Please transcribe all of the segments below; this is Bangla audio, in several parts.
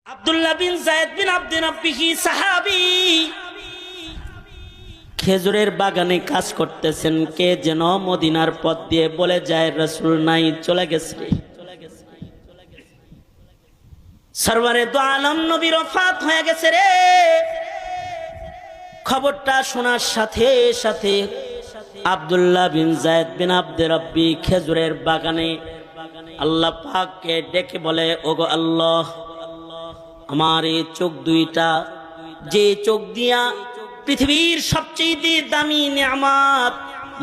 আব্দুল্লাহ বিন যায়েদ বিন আব্দে রাব্বিহি সাহাবী খেজুরের বাগানে কাজ করতেছেন। কে যেন মদিনার পথ দিয়ে বলে যায়, রাসূল নাই, চলে গেছে। সরওয়ারে দু আলম নবীর ওফাত হয়ে গেছে রে। খবরটা শোনার সাথে সাথে আব্দুল্লাহ বিন যায়েদ বিন আব্দে রাব্বি খেজুরের বাগানে আল্লাহ পাককে ডেকে বলে, ওগো আল্লাহ, আমার এই চোখ দুইটা, যে চোখ দিয়া পৃথিবীর সবচেয়ে দামি নিয়ামত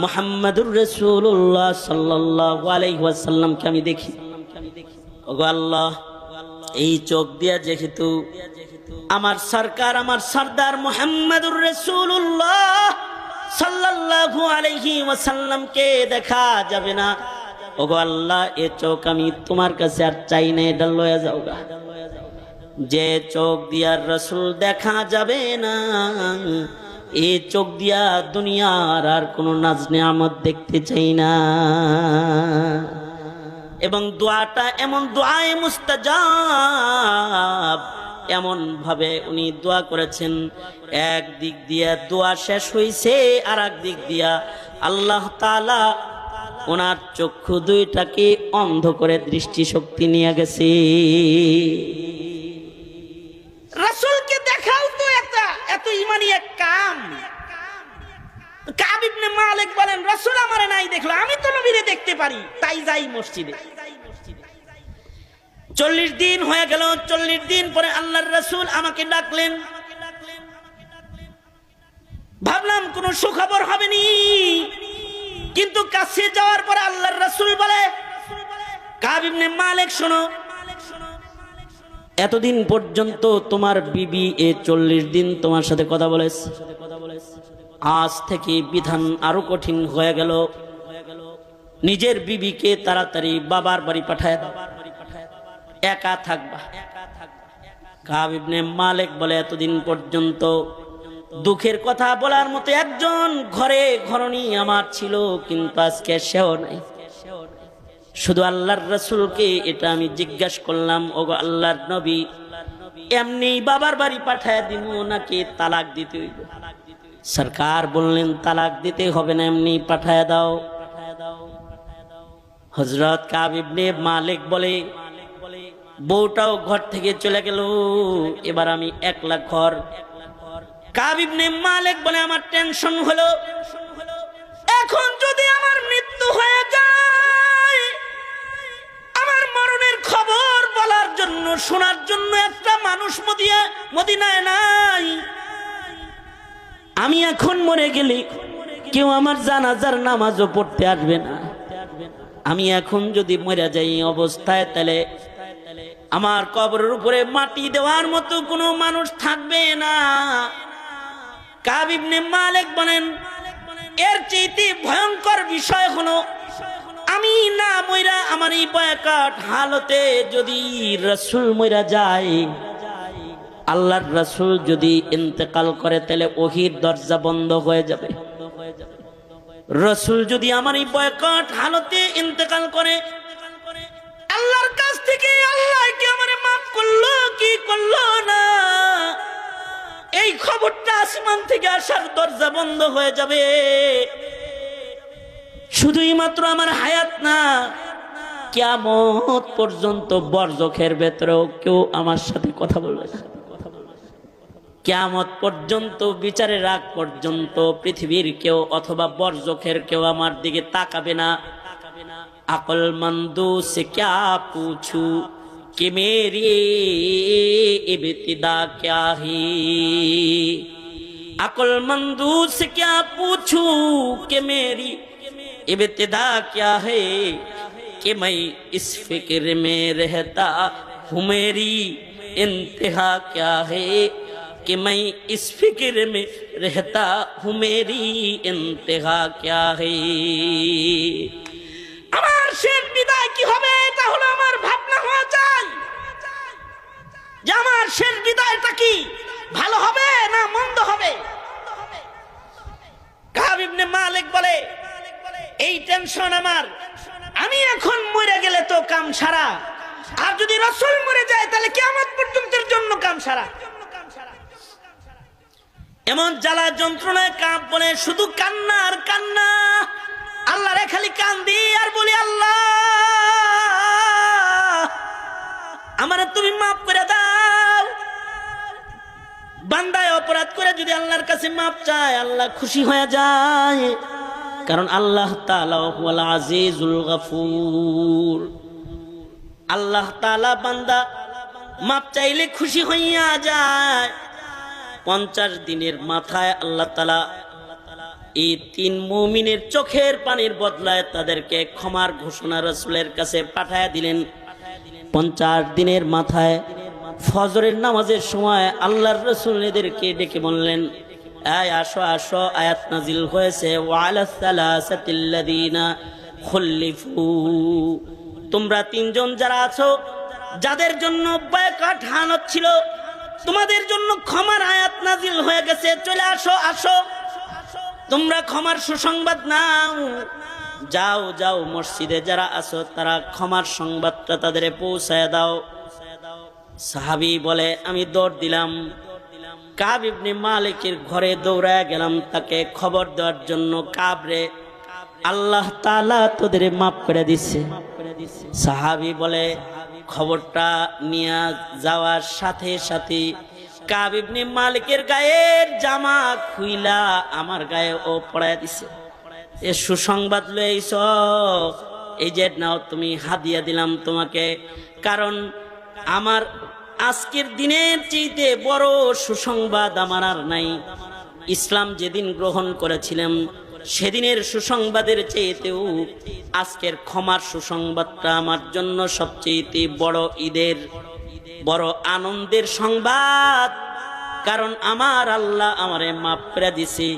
মুহাম্মদুর রাসূলুল্লাহ সাল্লাল্লাহু আলাইহি ওয়াসাল্লামকে আমি দেখি, ওগো আল্লাহ, এই চোখ দিয়া যেহেতু আমার সরকার, আমার সরদার মুহাম্মদুর রাসূলুল্লাহ সাল্লাল্লাহু আলাইহি ওয়াসাল্লামকে দেখা যাবে না, ওগো আল্লাহ, এই চোখ আমি তোমার কাছে আর চাই না, এটা লয়ে যাও গা। যে চোখ দিয়া রাসূল দেখা যাবে না, এই চোখ দিয়া দুনিয়ার আর কোন নাজ নিয়ামত দেখতে চাই না। এবং দোয়াটা এমন দোয়ায়ে মুস্তাজাব, এমন ভাবে উনি দোয়া করেছেন, এক দিক দিয়া দোয়া শেষ হইছে, আর এক দিক দিয়া আল্লাহ তাআলা ওনার চক্ষু দুইটাকে অন্ধ করে দৃষ্টিশক্তি নিয়ে গেছে। রাসূলকে দেখাও তো এত ইমানি এক কাম। কাব ইবনে মালিক বলেন, রাসূল আমারে নাই দেখলো, আমি তো নবীরে দেখতে পারি, তাই যাই মসজিদে। 40 দিন হয়ে গেল। 40 দিন পরে আল্লাহর রাসূল আমাকে ডাকলেন। ভাবলাম কোন সুখবর হবে নি, কিন্তু কাছে যাওয়ার পরে আল্লাহর রাসূল বলে, কাব ইবনে মালিক, শোনো, এতদিন পর্যন্ত তোমার বিবি 40 দিন তোমার সাথে কথা বলেছে, আজ থেকে বিধান আরো কঠিন হয়ে গেল। নিজের বিবিকে তাড়াতাড়ি বাবার বাড়ি পাঠায় দাও, একা থাকবা। কাব ইবনে মালিক বলে, এতদিন পর্যন্ত দুঃখের কথা বলার মতো একজন ঘরে ঘরণী আমার ছিল, কিন্তু আজকে সেও নাই। শুধু আল্লাহর রাসূলকে এটা আমি জিজ্ঞাসা করলাম, ওগো আল্লাহর নবী, এমনি বাবার বাড়ি পাঠায় দিব নাকি তালাক দিতে হইব? সরকার বললেন, তালাক দিতে হবে না, এমনি পাঠায় দাও। হযরত কাব ইবনে মালিক বলে, বউটাও ঘর থেকে চলে গেল, এবার আমি একলা ঘর। কাব ইবনে মালিক বলে, আমার টেনশন হলো, এখন যদি আমার মৃত্যু হয়ে যায়, আমার মরণের খবর বলার জন্য, শোনার জন্য একটা মানুষ মদিনায় নাই। আমি এখন মরে গেলে কেউ আমার জানাজার নামাজও পড়তে আসবে না। আমি এখন যদি মরে যাই অবস্থায়, তাহলে আমার কবরের উপরে মাটি দেওয়ার মতো কোনো মানুষ থাকবে না। কাব ইবনে মালিক বলেন, এর চেয়ে ভয়ঙ্কর বিষয় হলো, আমি না মইরা আমার এই বয়কাট হালতে যদি রাসূল মইরা যায়, আল্লাহর রাসূল যদি ইন্তেকাল করে, তাহলে ওহীর দরজা বন্ধ হয়ে যাবে। রাসূল যদি আমার এই বয়কাট হালতে ইন্তেকাল করে, আল্লাহর কাছ থেকে আল্লাহ কি আমারে মাফ করলো কি করলো না, এই খবরটা আসমান থেকে আসার দরজা বন্ধ হয়ে যাবে। শুধুই মাত্র আমার হায়াত না, কিয়ামত পর্যন্ত বরজখের ভেতরেও কেউ আমার সাথে কথা বলবে না। কিয়ামত পর্যন্ত, বিচারের আগ পর্যন্ত পৃথিবীর কেউ অথবা বরজখের কেউ আমার দিকে তাকাবে না। আকলমন্দু সে ক্যা পুছু कि मेरी इब्तिदा क्या है, अक्लमंदू से क्या पूछूं कि मेरी इब्तिदा क्या है, कि मैं इस फिक्र में रहता हूँ मेरी इंतहा क्या है, कि मैं इस फिक्र में रहता हूँ मेरी इंतहा क्या है। আমার শেষ বিদায় কি হবে, এটা হলো আমার ভাবনা হওয়া চাই, যে আমার শেষ বিদায়টা কি ভালো হবে না মন্দ হবে। কাব ইবনে মালিক বলে, এই টেনশন আমার, আমি এখন মরে গেলে তো কাম সারা, আর যদি রাসূল মরে যায় তাহলে কিয়ামত পর্যন্তের জন্য সারা। এমন জ্বালা যন্ত্রণায় কাঁপ বলে শুধু কান্না আর কান্না। আল্লাহ রে খালি কান্দি আর বলি, আল্লাহ আমারে তুমি মাফ করে দাও। বান্দায় অপরাধ করে যদি আল্লাহর কাছে মাফ চায়, আল্লাহ খুশি হয়ে যায়। কারণ আল্লাহ তাআলা হুয়াল আজিজুল গফুর। আল্লাহ তাআলা বান্দা মাপ চাইলে খুশি হইয়া যায়। 50 দিনের মাথায় আল্লাহ তাআলা এই 3 মুমিনের চোখের পানির বদলায় তাদেরকে ক্ষমার ঘোষণা রাসূলের কাছে পাঠায় দিলেন। 50 দিনের মাথায় ফজরের নামাজের সময় আল্লাহর রাসূল এদেরকে ডেকে বললেন, আয় আসো আসো, আয়াত নাজিল হয়েছে ওয়ালা সালাসাতিল্লাযিনা খুল্লিফু। তোমরা 3 জন যারা আছো, যাদের জন্য বয়কট হানত ছিল, তোমাদের জন্য ক্ষমার আয়াত নাজিল হয়ে গেছে, চলে আসো আসো, তোমরা ক্ষমার সুসংবাদ নাও। যাও যাও, মসজিদে যারা আছো তারা ক্ষমার সংবাদটা তাদের পৌঁছায় দাও। সাহাবী বলে, আমি দৌড় দিলাম, কাব ইবনে মালিকের ঘরে দৌড়ায় গেলাম তাকে খবর দেওয়ার জন্য। কাব রে, আল্লাহ তাআলা তোদের মাফ করে দিচ্ছে। সাহাবী বলে, খবরটা নিয়ে যাওয়ার সাথে সাথে কাব ইবনে মালিকের গায়ের জামা খুইলা আমার গায়ে ও পড়ায় দিছে। এ সুসংবাদ লইছ, এই যে নাও তুমি হাদিয়া দিলাম তোমাকে। কারণ আমার আজকের দিনের চাইতে বড় সুসংবাদ আমার আর নাই। ইসলাম যেদিন গ্রহণ করেছিলাম সেদিনের সুসংবাদের চাইতেও আজকের ক্ষমার সুসংবাদটা আমার জন্য সবচেয়ে বড় ঈদের বড় আনন্দের সংবাদ। কারণ আমার আল্লাহ আমারে মাফ করে দিছে।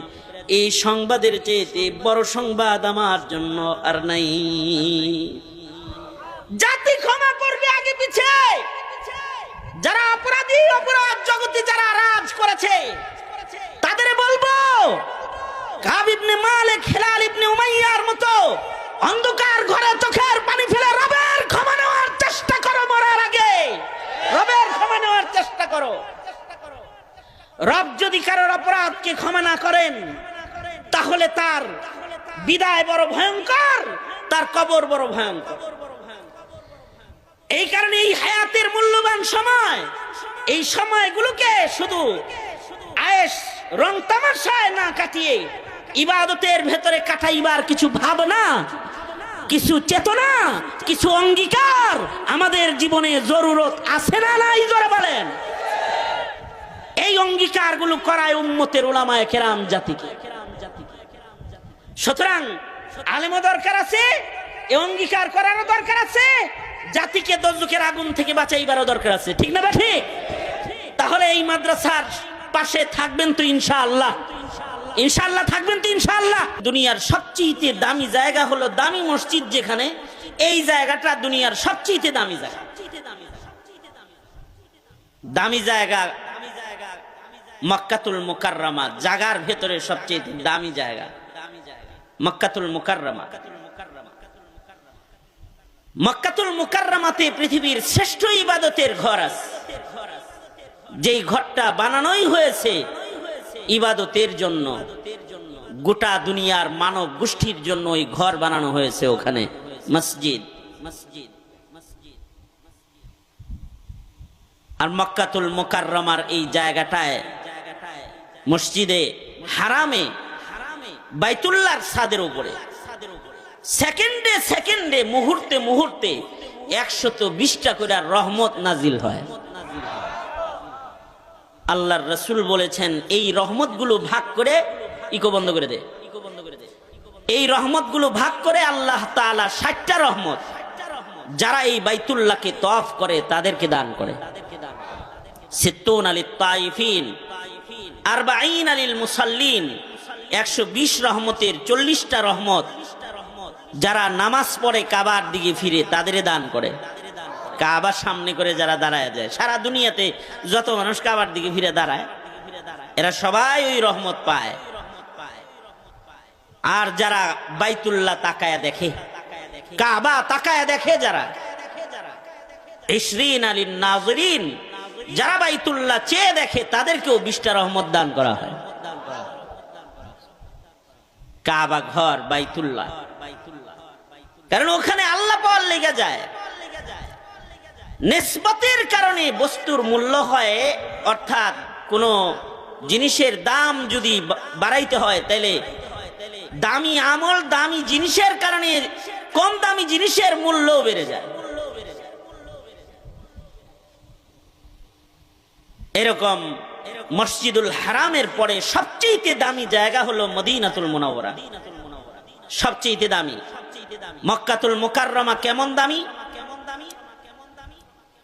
এই সংবাদের চাইতে বড় সংবাদ আমার জন্য আর নাই। জাতি ক্ষমা করবে আগে পিছে। যারা অপরাধী, অপরাধ জগতে যারা রাজ করেছে তাদের বলবো, কাব ইবনে মালিক, হিলাল ইবনে উমাইয়ার মতো অন্ধকার ঘরে চোখের পানি ফেলে রবের ক্ষমা নেওয়ার চেষ্টা করো। মরার আগে রবের ক্ষমা নেওয়ার চেষ্টা করো। রব যদি কারোর অপরাধকে ক্ষমা না করেন, তাহলে তার বিদায় বড় ভয়ঙ্কর, তার কবর বড় ভয়ঙ্কর। এই কারণে এই হায়াতের মূল্যবান সময়, এই সময়গুলোকে শুধু আয়েশ রং তামাশায় না কাটিয়ে ইবাদতের ভেতরে কাটাইবার কিছু ভাবনা, কিছু চেতনা, কিছু অঙ্গীকার আমাদের জীবনে জরুরত আছে না নাই? জোরে বলেন। এই অঙ্গীকারগুলো করায় উম্মতের উলামায়ে কেরাম জাতিকে। সুতরাং আলেমও দরকার আছে, এই অঙ্গীকার করারও দরকার আছে, জাতিকে দোজখের আগুন থেকে বাঁচাইবারও দরকার আছে। ঠিক না ঠিক? তাহলে এই মাদ্রাসার পাশে থাকবেন তো ইনশাআল্লাহ? ইনশাআল্লাহ থাকবেন তো ইনশাআল্লাহ? দুনিয়ার সবচেয়ে দামি জায়গা হলো দামি মসজিদ, যেখানে এই জায়গাটা দুনিয়ার সবচেয়ে দামি জায়গা। দামি জায়গা মক্কাতুল মুকাররমা, জায়গার ভেতরে সবচেয়ে দামি জায়গা মক্কাতুল মুকাররমা। মক্কাতুল মুকাররমাতে পৃথিবীর শ্রেষ্ঠ ইবাদতের ঘর আছে, যেই ঘরটা বানানোই হয়েছে ইবাদতের জন্য। গোটা দুনিয়ার মানব গোষ্ঠীর জন্য ওই ঘর বানানো হয়েছে ওখানে, মসজিদ। আর মক্কাতুল মুকাররমার এই জায়গাটায় মসজিদে হারামে বাইতুল্লাহর ছাদের উপরে সেকেন্ডে সেকেন্ডে, মুহূর্তে মুহূর্তে 120টা করে রহমত নাজিল হয়। আল্লাহর রাসূল বলেছেন, এই রহমতগুলো ভাগ করে ইকো বন্ধ করে দে। এই রহমতগুলো ভাগ করে আল্লাহ তাআলা 60টা রহমত যারা এই বাইতুল্লাহকে তওয়াফ করে তাদেরকে দান করে। 60 লিত তাইফিন, 40 লিল মুসাল্লিন। 120 রহমতের 40টা রহমত যারা নামাজ পড়ে কাবার দিকে ফিরে তাদের দান করে। কাবার সামনে করে যারা দাঁড়ায় যায়, সারা দুনিয়াতে যত মানুষ কাবার দিকে ফিরে দাঁড়ায়, এরা সবাই ওই রহমত পায়। আর যারা বাইতুল্লাহ তাকায়া দেখে, কাবা তাকায়া দেখে, যারা 20 লিন নাযিরিন, যারা বাইতুল্লাহ চেয়ে দেখে তাদেরকেও 20টা রহমত দান করা হয়। কাবা ঘর বাইতুল্লাহ, কারণ ওখানে আল্লাহ পাওয়ার লেগে যায়। নিসবতের কারণে বস্তুর মূল্য হয়, অর্থাৎ কোন জিনিসের দাম যদি বাড়াইতে হয় তাহলে দামি আমল দামি জিনিসের কারণে কম দামি জিনিসের মূল্য বেড়ে যায়। এরকম মসজিদুল হারামের পরে সবচেয়ে দামি জায়গা হলো মদিনাতুল মুনাওয়ারা। সবচেয়ে দামি মক্কাতুল মুকাররমা কেমন দামি?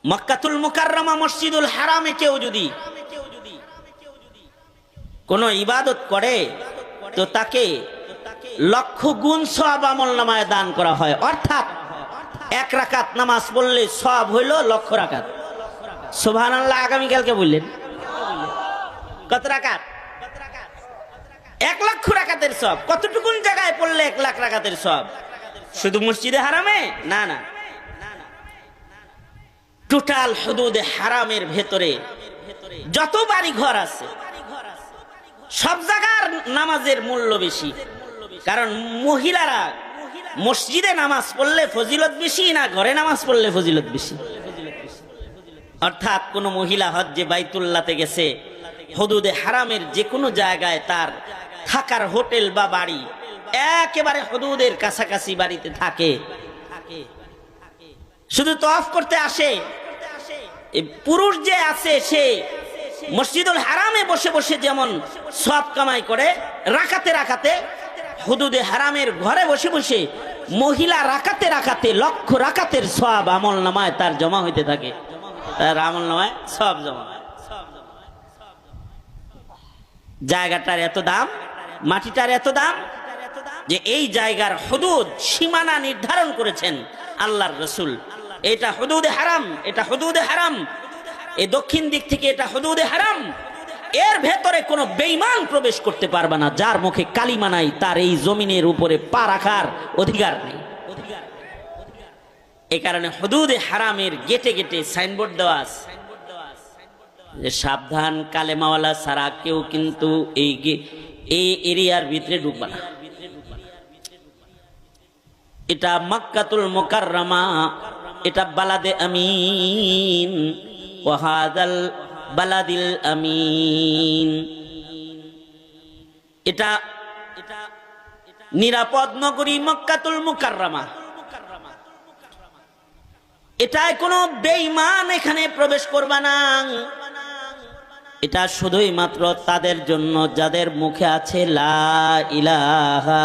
মক্কাতুল মুকাররমা মসজিদুল হারামে কেউ যদি কোন ইবাদত করে তো তাকে লক্ষ গুণ সওয়াব আমলনামায় দান করা হয়। অর্থাৎ 1 রাকাত নামাজ পড়লে সওয়াব হইল লক্ষ রাকাত। সুবহানাল্লাহ। আগামীকালকে বললেন কত রাকাত? 1 লক্ষ রাকাতের সওয়াব। কতটুকুন জায়গায় পড়লে 1 লাখ রাকাতের সওয়াব? শুধু মসজিদে হারামে না, না, টোটাল হুদুদে হারামের ভেতরে যত বাড়ি ঘর আছে সব জায়গার নামাজের মূল্য বেশি। কারণ মহিলারা মসজিদে নামাজ পড়লে ফজিলত বেশি না ঘরে নামাজ পড়লে ফজিলত বেশি? অর্থাৎ কোন মহিলা হজ্জে বাইতুল্লাহতে গেছে, হুদুদে হারামের যে কোনো জায়গায় তার থাকার হোটেল বা বাড়ি একেবারে হুদুদের কাছাকাছি বাড়িতে থাকে, শুধু তওয়াফ করতে আসে। পুরুষ যে আছে সে মসজিদুল হারামে বসে বসে যেমন সওয়াব কামাই করে রাকাতে রাকাতে, হুদুদে হারামের ঘরে বসে বসে মহিলা রাকাতে রাকাতে লক্ষ রাকাতের সওয়াব আমলনামায় তার জমা হইতে থাকে। তার আমলনামায় সওয়াব জমা। জায়গাটার এত দাম, মাটিটার এত দাম যে এই জায়গার হুদুদ সীমানা নির্ধারণ করেছেন আল্লাহর রাসূল। এটা হুদুদে হারাম, এটা হুদুদে হারাম, এই দক্ষিণ দিক থেকে এটা হুদুদে হারাম। এর ভেতরে কোনো বেঈমান প্রবেশ করতে পারবে না। যার মুখে কালিমা নাই তার এই জমিনের উপরে পা রাখার অধিকার নেই। এই কারণে হুদুদে হারামের গেটে গেটে সাইনবোর্ড দেওয়া আছে যে সাবধান, কালেমাওয়ালা ছাড়া কেউ কিন্তু এই এরিয়ার ভিতরে ঢুকবে না। এটা মক্কাতুল মুকাররমা, এটা বালাদে আমিন, ওয়াহাদাল বালাদিল আমিন। এটা নিরাপদ নগরী মক্কাতুল মুকাররমা। এটায় কোনো বেঈমান এখানে প্রবেশ করবে না। এটা শুধুই মাত্র তাদের জন্য যাদের মুখে আছে লা ইলাহা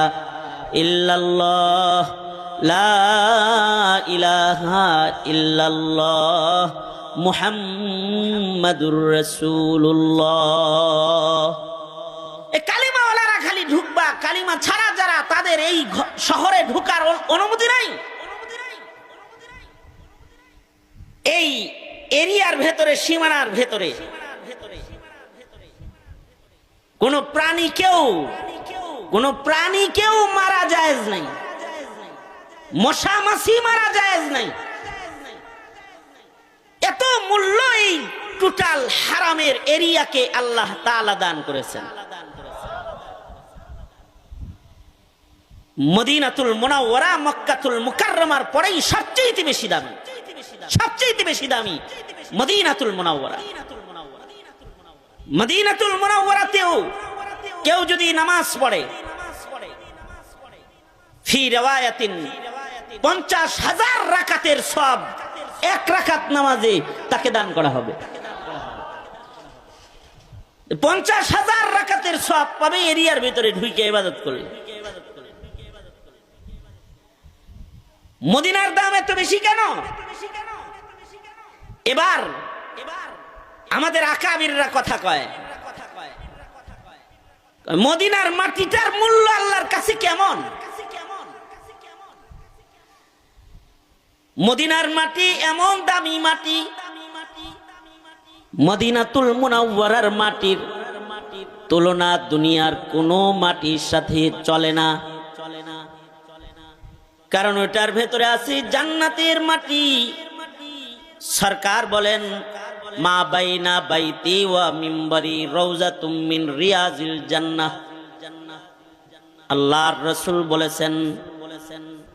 ইল্লাল্লাহ, লা ইলাহা ইল্লাল্লাহ মুহাম্মাদুর রাসূলুল্লাহ। এই কালিমাওয়ালারা খালি ঢুকবা, কালিমা ছাড়া যারা তাদের এই শহরে ঢোকার অনুমতি নাই। এই এরিয়ার ভেতরে, সীমানার ভেতরে কোন প্রাণী কেউ মারা জায়েজ নাই, মশা মাছি মারা জায়েজ নাই। এত মূল্য এই টোটাল হারামের এরিয়াকে আল্লাহ তাআলা দান করেছেন। মদিনাতুল মুনাওয়ারা মক্কাতুল মুকাররমার পরেই সবচেয়ে বেশি দামি, সবচেয়ে বেশি দামি মদিনাতুল মুনাওয়ারা। মদিনাতুল মুনাওয়ারাতেও কেউ যদি নামাজ পড়ে, ফি রিওয়ায়াতিন 50,000 রাকাতের সওয়াব 1 রাকাত নামাজে তাকে দান করা হবে। 50,000 রাকাতের সওয়াব পাবে এরিয়ার ভিতরে ঢুকে ইবাদত করলে। মদিনার দাম এত বেশি কেন? এবার আমাদের আকাবিররা কথা কয়, মদিনার মাটিটার মূল্য আল্লাহর কাছে কেমন? মদিনার মাটি এমন দামি মাটি, মদিনাতুল মুনাওয়ারার মাটির তুলনা দুনিয়ার কোনো মাটির সাথে চলে না। কারণ ওটার ভেতরে আছে জান্নাতের মাটি। সরকার বলেন মা বাইনা বাইতি ওয়া মিম্বরি রাউযাতুম মিন রিয়াজিল জান্নাহ। আল্লাহর রাসূল বলেছেন,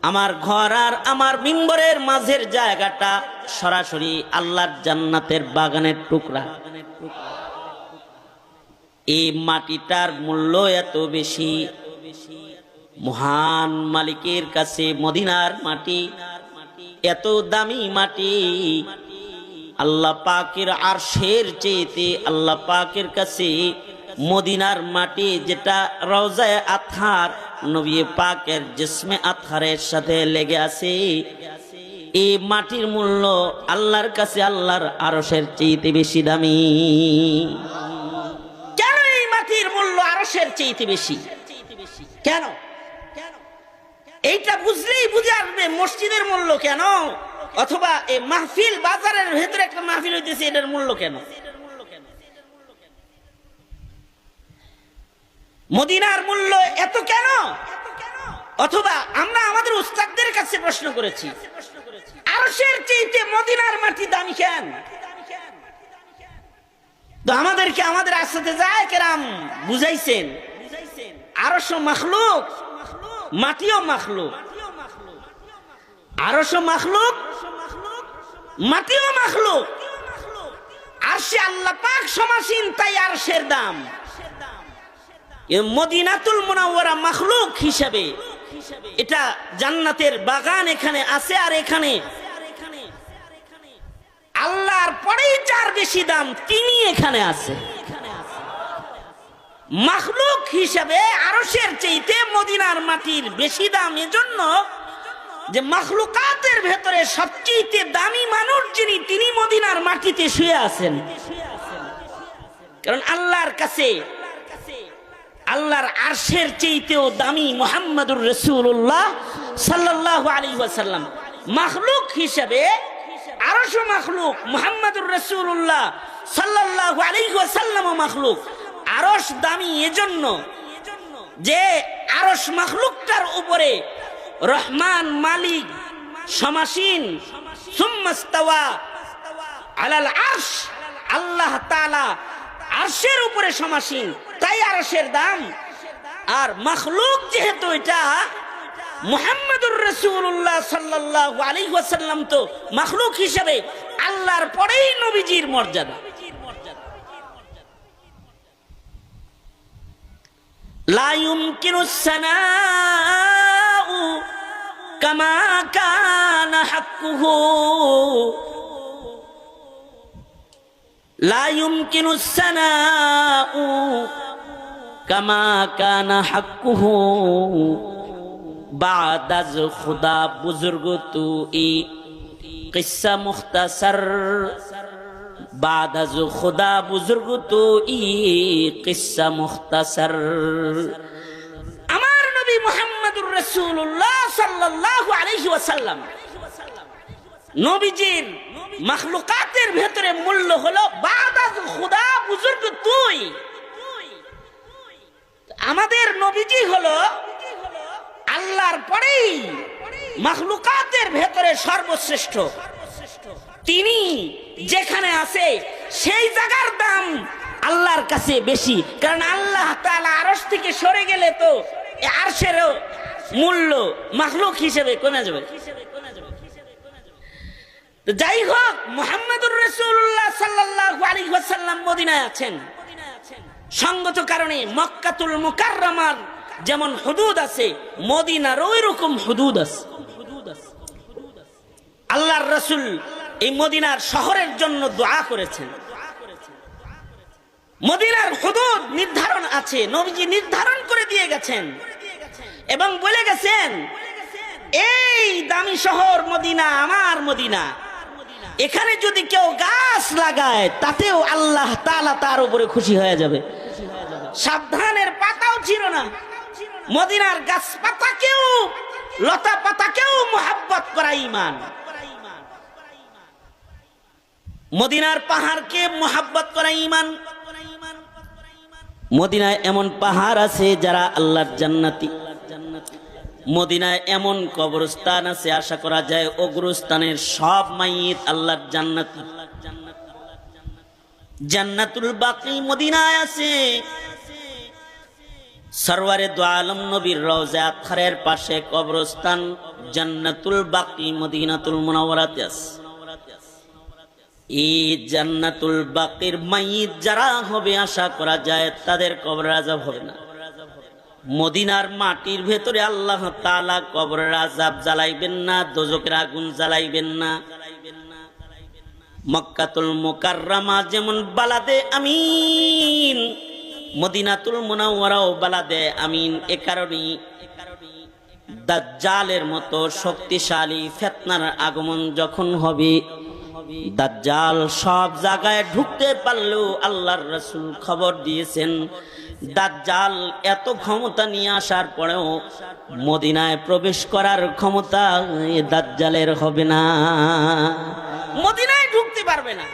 আমার ঘর আর আমার মিম্বরের মাঝের জায়গাটা সরাসরি আল্লাহর জান্নাতের বাগানের টুকরা। এই মাটিটার মূল্য এত বেশি, মহান মালিকের কাছে মদিনার মাটি এত দামি মাটি, আল্লাহ পাকের আরশের চেয়েতে আল্লাহ পাকের কাছে মদিনার মাটি যেটা রওজায়ে আতহার নবী পাকের জিসমে আতহারের সাথে লেগে আছে, এই মাটির মূল্য আল্লাহর কাছে আল্লাহর আরশের চেয়েতে বেশি দামি। কেন এই মাটির মূল্য আরশের চেয়েতে বেশি? কেন? এইটা বুঝলেই বুঝে আসবে মসজিদের মূল্য কেন, অথবা এই মাহফিল বাজারের ভেতরে একটা মাহফিল হইতেছে, এটার মূল্য কেন। মদিনার মূল্য এত কেন? অথবা আমরা আমাদের উস্তাদদের কাছে প্রশ্ন করেছি, আরশের চেয়ে মদিনার মাটি দামি কেন? তো আমাদেরকে আমাদের আসাতে যায় কেরাম বুঝাইছেন, আরশ মাখলুক, মাটিও মাখলুক। আরশ মাখলুক, মাটিও মাখলুক। আরশে আল্লাহ পাক সমাসীন, তাই আরশের দাম। মদিনাতুল মুনাওয়ারা মাখলুক হিসাবে, এটা জান্নাতের বাগান এখানে আছে, আর এখানে আল্লাহর পরেই যার বেশি দাম তিনি এখানে আছে। মাখলুক হিসাবে আরশের চাইতে মদিনার মাটির বেশি দাম, এজন্য যে মাখলুকাতের ভেতরে সবচেয়ে দামি মানুষ যিনি, তিনি মদিনার মাটিতে শুয়ে আছেন। কারণ আল্লাহর কাছে আল্লাহর আরশের চাইতেও দামি মুহাম্মদুর রাসূলুল্লাহ সাল্লাল্লাহু আলাইহি ওয়াসাল্লাম। মাখলুক হিসাবে আরশ মাখলুক, মুহাম্মদুর রাসূলুল্লাহ সাল্লাল্লাহু আলাইহি ওয়াসাল্লাম মাখলুক। আরশ দামি এজন্য যে আরশ মাখলুকটার উপরে রহমান মালিক সমাসীন, সুম্মাস্তাওয়া আলাল আরশ, আল্লাহ তাআলা আরশের উপরে সমাসীন, তাই আরশের দাম। আর মাখলুক যেহেতু এটা মুহাম্মদুর রাসূলুল্লাহ সাল্লাল্লাহু আলাইহি ওয়াসাল্লাম তো মাখলুক হিসেবে আল্লাহর পরেই নবীজির মর্যাদা। লা ইউমকিনুস সানাউ কামা কানা হাক্কুহু, লা ইউমকিনুস সানাউ কামা কানা হাক্কুহু بعد از خدا بزرگ تو ای قصہ مختصر، بعد از خدا بزرگ تو ای قصہ مختصر। আমার নবী মুহাম্মদুর রাসূলুল্লাহ সাল্লাল্লাহু আলাইহি ওয়াসাল্লাম নবীজির মাখলুকাতের ভেতরে মূল্য হলো বাদ আজ খুদা বুজুর্গ তুই। আমাদের নবীজি হলো আল্লাহর পরেই মাখলুকাতের ভেতরে সর্বশ্রেষ্ঠ। তিনি যেখানে আছে সেই জায়গার দাম আল্লাহর কাছে বেশি, কারণ আল্লাহ তাআলা আরশ থেকে সরে গেলে তো আরশেরও মূল্য মাখলুক হিসেবে কমে যাবে। তো যাই হোক, মুহাম্মদুর রাসূলুল্লাহ সাল্লাল্লাহু আলাইহি ওয়াসাল্লাম মদিনায় আছেন, সঙ্গত কারণে মক্কাতুল মুকাররমার যেমন হুদুদ আছে, মদিনার ওই রকম হুদুদ আছে। আল্লাহর রাসূল এই মদিনার শহরের জন্য দোয়া করেছেন। মদিনার হুদুদ নির্ধারণ আছে, নবীজি নির্ধারণ করে দিয়ে গেছেন এবং বলে গেছেন, এই দামি শহর মদিনা আমার মদিনা, এখানে যদি কেউ গাছ লাগায় তাতেও আল্লাহ তাআলা তার উপরে খুশি হয়ে যাবে। সাবধানের পাতাও ছিল না, মদিনার গাছ পাতাকেও লতা পাতাকেও মুহাব্বত করা ঈমান। মদিনার পাহাড়কে মুহাব্বত করা ঈমান। মদিনায় এমন পাহাড় আছে যারা আল্লাহর জান্নাতি। মদিনায় এমন কবরস্থান আছে আশা করা যায় ওগুরস্থানের সব মাইয়িত আল্লাহর জান্নাতি। জান্নাতুল বাকি মদিনায় আছে। সরওয়ারে দু আলম নবীর রওজা আতহারের পাশে কবরস্থান জান্নাতুল বাকি মদিনাতুল মুনাওয়ারাতে আছে। এই জান্নাতুল বাকির মাইয়িত যারা হবে আশা করা যায় তাদের কবরে আযাব হবে না। মদিনার মাটির ভেতরে আল্লাহ তাআলা কবরের আযাব জ্বালাইবেন না, দোজখের আগুন জ্বালাইবেন না। মক্কাতুল মুকাররমা যেমন বালাদে আমিন, মদিনাতুল মুনাওয়ারাও বালাদে আমিন। এ কারণেই দাজ্জালের মতো শক্তিশালী ফিতনার আগমন যখন হবে, দাজ্জাল সব জায়গায় ঢুকতে পারলেও আল্লাহর রাসূল খবর দিয়েছেন দাজ্জাল এত ক্ষমতা নিয়ে আসার পরেও মদিনায় প্রবেশ করার ক্ষমতা দাজ্জালের হবে না, মদিনায় ঢুকতে পারবে না।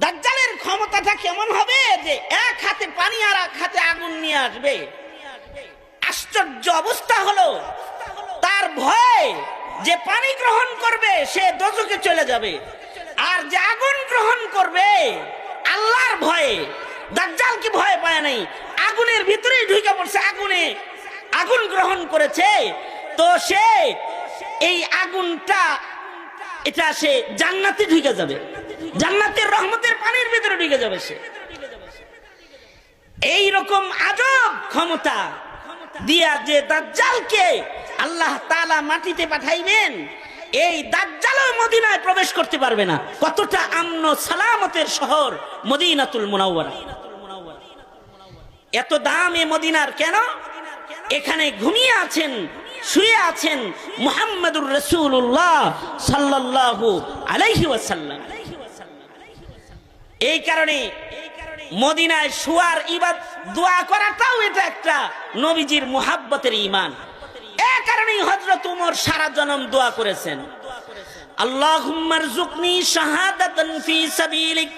দাজ্জালের ক্ষমতাটা কেমন হবে যে এক হাতে পানি আর এক হাতে আগুন নিয়ে আসবে। আশ্চর্য অবস্থা হলো, তার ভয় যে পানি গ্রহণ করবে সে দোজখে চলে যাবে, আর যে আগুন গ্রহণ করবে আল্লাহর ভয়ে, দাজ্জাল কি ভয় পায় নাই, আগুনের ভিতরেই ঢুকে পড়ছে, আগুন গ্রহণ করেছে, তো সে এই আগুনটা এটা সে জান্নাতে ঢুকে যাবে, জান্নাতের রহমতের পানির ভিতরে ঢুকে যাবে সে। এই রকম আজব ক্ষমতা দিয়া যে দাজ্জালকে আল্লাহ তাআলা মাটিতে পাঠাইবেন, এই দাজ্জালও মদিনায় প্রবেশ করতে পারবে না। কতটা আমন সালামতের শহর মদিনাতুল মুনাওয়ারা। এত দাম এ মদিনার কেন? এখানে ঘুমিয়ে আছেন, শুয়ে আছেন মুহাম্মদুর রাসূলুল্লাহ সাল্লাল্লাহু আলাইহি ওয়াসাল্লাম। এই কারণে মদিনায় শুয়ার ইবাদত দোয়া করাটাও এটা একটা নবীজির মুহাব্বতের ঈমান। এই কারণেই হযরত ওমর সারা জনম দোয়া করেছেন, আল্লাহুম্মা রযুকনি শাহাদাতান ফি সাবিলিক,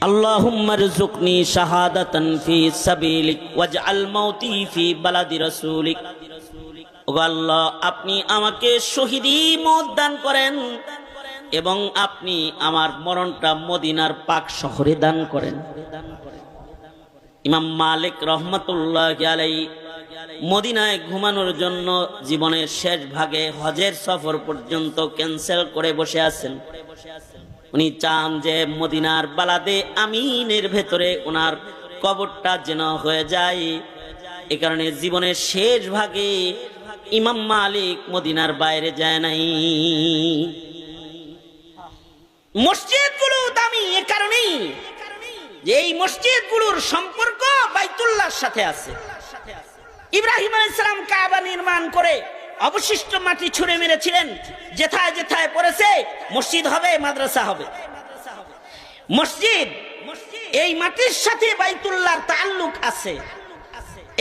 আল্লাহুম্মা রযুকনি শাহাদাতান ফি সাবিলিক ওয়াজআল মাউতি ফি বালাদি রাসূলিক। ও আল্লাহ, আপনি আমাকে শহীদি মওত দান করেন এবং আপনি আমার মরণটা মদিনার পাক শহরে দান করেন। ইমাম মালিক রহমাতুল্লাহি আলাইহি মদিনায় ঘুমানোর জন্য জীবনের শেষ ভাগে হজের সফর পর্যন্ত ক্যান্সেল করে বসে আছেন। উনি চান যে মদিনার বালাদে আমিনের ভেতরে ওনার কবরটা যেন হয়ে যায়। এ কারণে জীবনের শেষ ভাগে ইমাম মালিক মদিনার বাইরে যায় নাই। মসজিদগুলো দামি এ কারণেই যে এই মসজিদগুলোর সম্পর্ক বাইতুল্লাহর সাথে আছে। ইব্রাহিম আলাইহিস সালাম কাবা নির্মাণ করে অবশিষ্ট মাটি ছুঁড়ে মেরেছিলেন, যেথায় যেথায় পড়েছে মসজিদ হবে, মাদ্রাসা হবে। মসজিদ এই মাটির সাথে বাইতুল্লাহর তাআল্লুক আছে।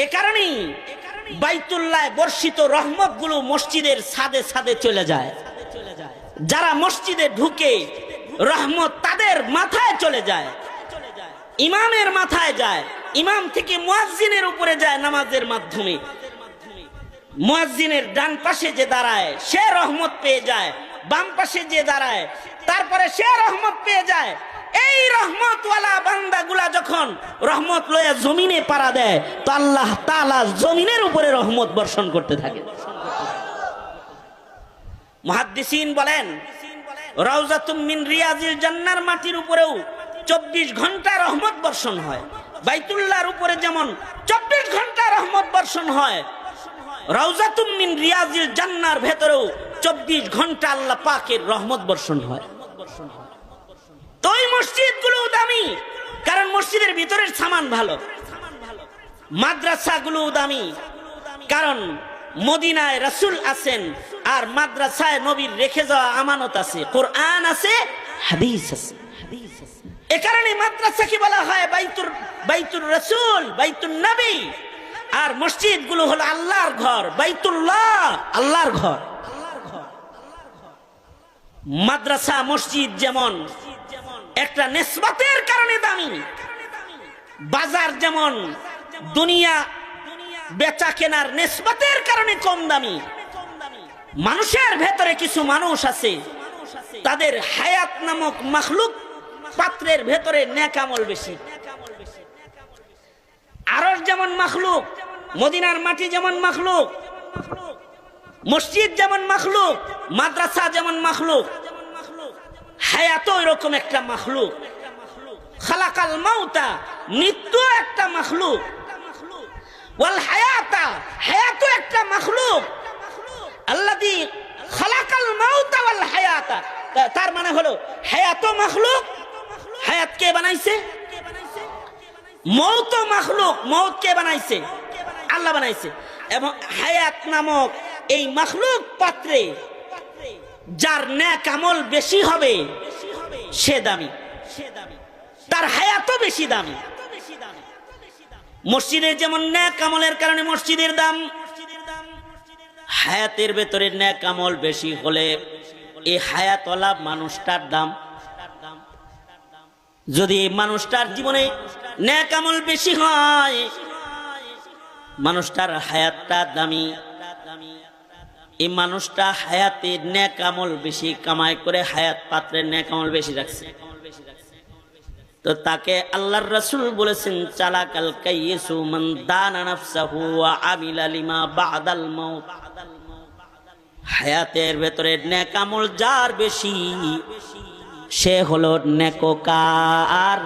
এ কারণেই বাইতুল্লাহ বর্ষিত রহমতগুলো মসজিদের ছাদে ছাদে চলে যায়। যারা মসজিদে ঢুকে রহমত তাদের মাথায় চলে যায়, ইমামের মাথায় যায়, ইমাম থেকে মুয়াজ্জিনের উপরে যায় নামাজের মাধ্যমে। মুয়াজ্জিনের ডান পাশে যে দাঁড়ায় সে রহমত পেয়ে যায়, বাম পাশে যে দাঁড়ায় তারপরে সে রহমত পেয়ে যায়। এই রহমতওয়ালা বান্দাগুলা যখন রহমত লয়ে জমিনে পাড়া দেয় তো আল্লাহ তাআলা জমিনের উপরে রহমত বর্ষণ করতে থাকে। মুহাদ্দিসিন বলেন, রাউজাতুম মিন রিয়াজিল জান্নার মাটির উপরেও 24 ঘন্টা রহমত বর্ষণ হয়। বাইতুল্লাহর উপরে যেমন 24 ঘন্টা রহমত বর্ষণ হয়, রাউজাতুম মিন রিয়াজিল জান্নার ভেতরেও 24 ঘন্টা আল্লাহ পাকের রহমত বর্ষণ হয়। তো এই মসজিদগুলো দামি কারণ মসজিদের ভিতরের সামান ভালো, মাদ্রাসাগুলো দামি কারণ মদিনায় রাসূল আছেন আর মাদ্রাসায় নবীর রেখে যাওয়া আমানত আছে, কোরআন আছে, হাদিস আছে। এ কারণে মাদ্রাসাকে বলা হয় বাইতুর রাসূল, বাইতুন নবী। আর মসজিদগুলো হলো আল্লাহর ঘর, বাইতুল্লাহ আল্লাহর ঘর। মাদ্রাসা মসজিদ যেমন একটা নিসবতের কারণে দামি, বাজার যেমন দুনিয়া বেচা কেনার নিসবতের কারণে কম দামি। মানুষের ভেতরে কিছু মানুষ আছে তাদের হায়াত নামক মাখলুক পাত্রের ভেতরে নেক আমল বেশি। আরশ যেমন মাখলুক, মদিনার মাটি যেমন মাখলুক, মসজিদ যেমন মাখলুক, মাদ্রাসা যেমন মাখলুক, হায়াত এরকম একটা মাখলুক। খালাকাল মাউতা, মৃত্যু একটা মাখলুক, ওয়াল হায়াতা, হায়াত একটা মাখলুক। আল্লাযী খালাকাল মাউতা ওয়াল হায়াতা, তার মানে হলো হায়াত মাখলুক, হায়াত কে বানাইছে? মৌত মাখলুক, মৌত কে বানাইছে? আল্লাহ বানাইছে। এবং হায়াত নামক এই মাখলুক পাত্রে যার নেক আমল বেশি হবে সে দামি, তার হায়াতও বেশি দামি। মসজিদের যেমন নেক আমলের কারণে মসজিদের দাম, হায়াতের ভেতরে নেক আমল বেশি হলে এই হায়াতওয়ালা মানুষটার দাম। যদি মানুষটার জীবনে নেক আমল বেশি হয়, মানুষটার হায়াতটা দামি, এই মানুষটা হায়াতে নেক আমল বেশি কামাই করে হায়াত পাত্রে নেক আমল বেশি রাখছে, তো তাকে আল্লাহর রাসূল বলেছেন চালাকাল কাইয়িসু মান দানা নাফসাহু ওয়া আমিলা লিমা বাদাল মাউত। হায়াতের ভেতরে নেক আমল যার বেশি সে হলো নেককার।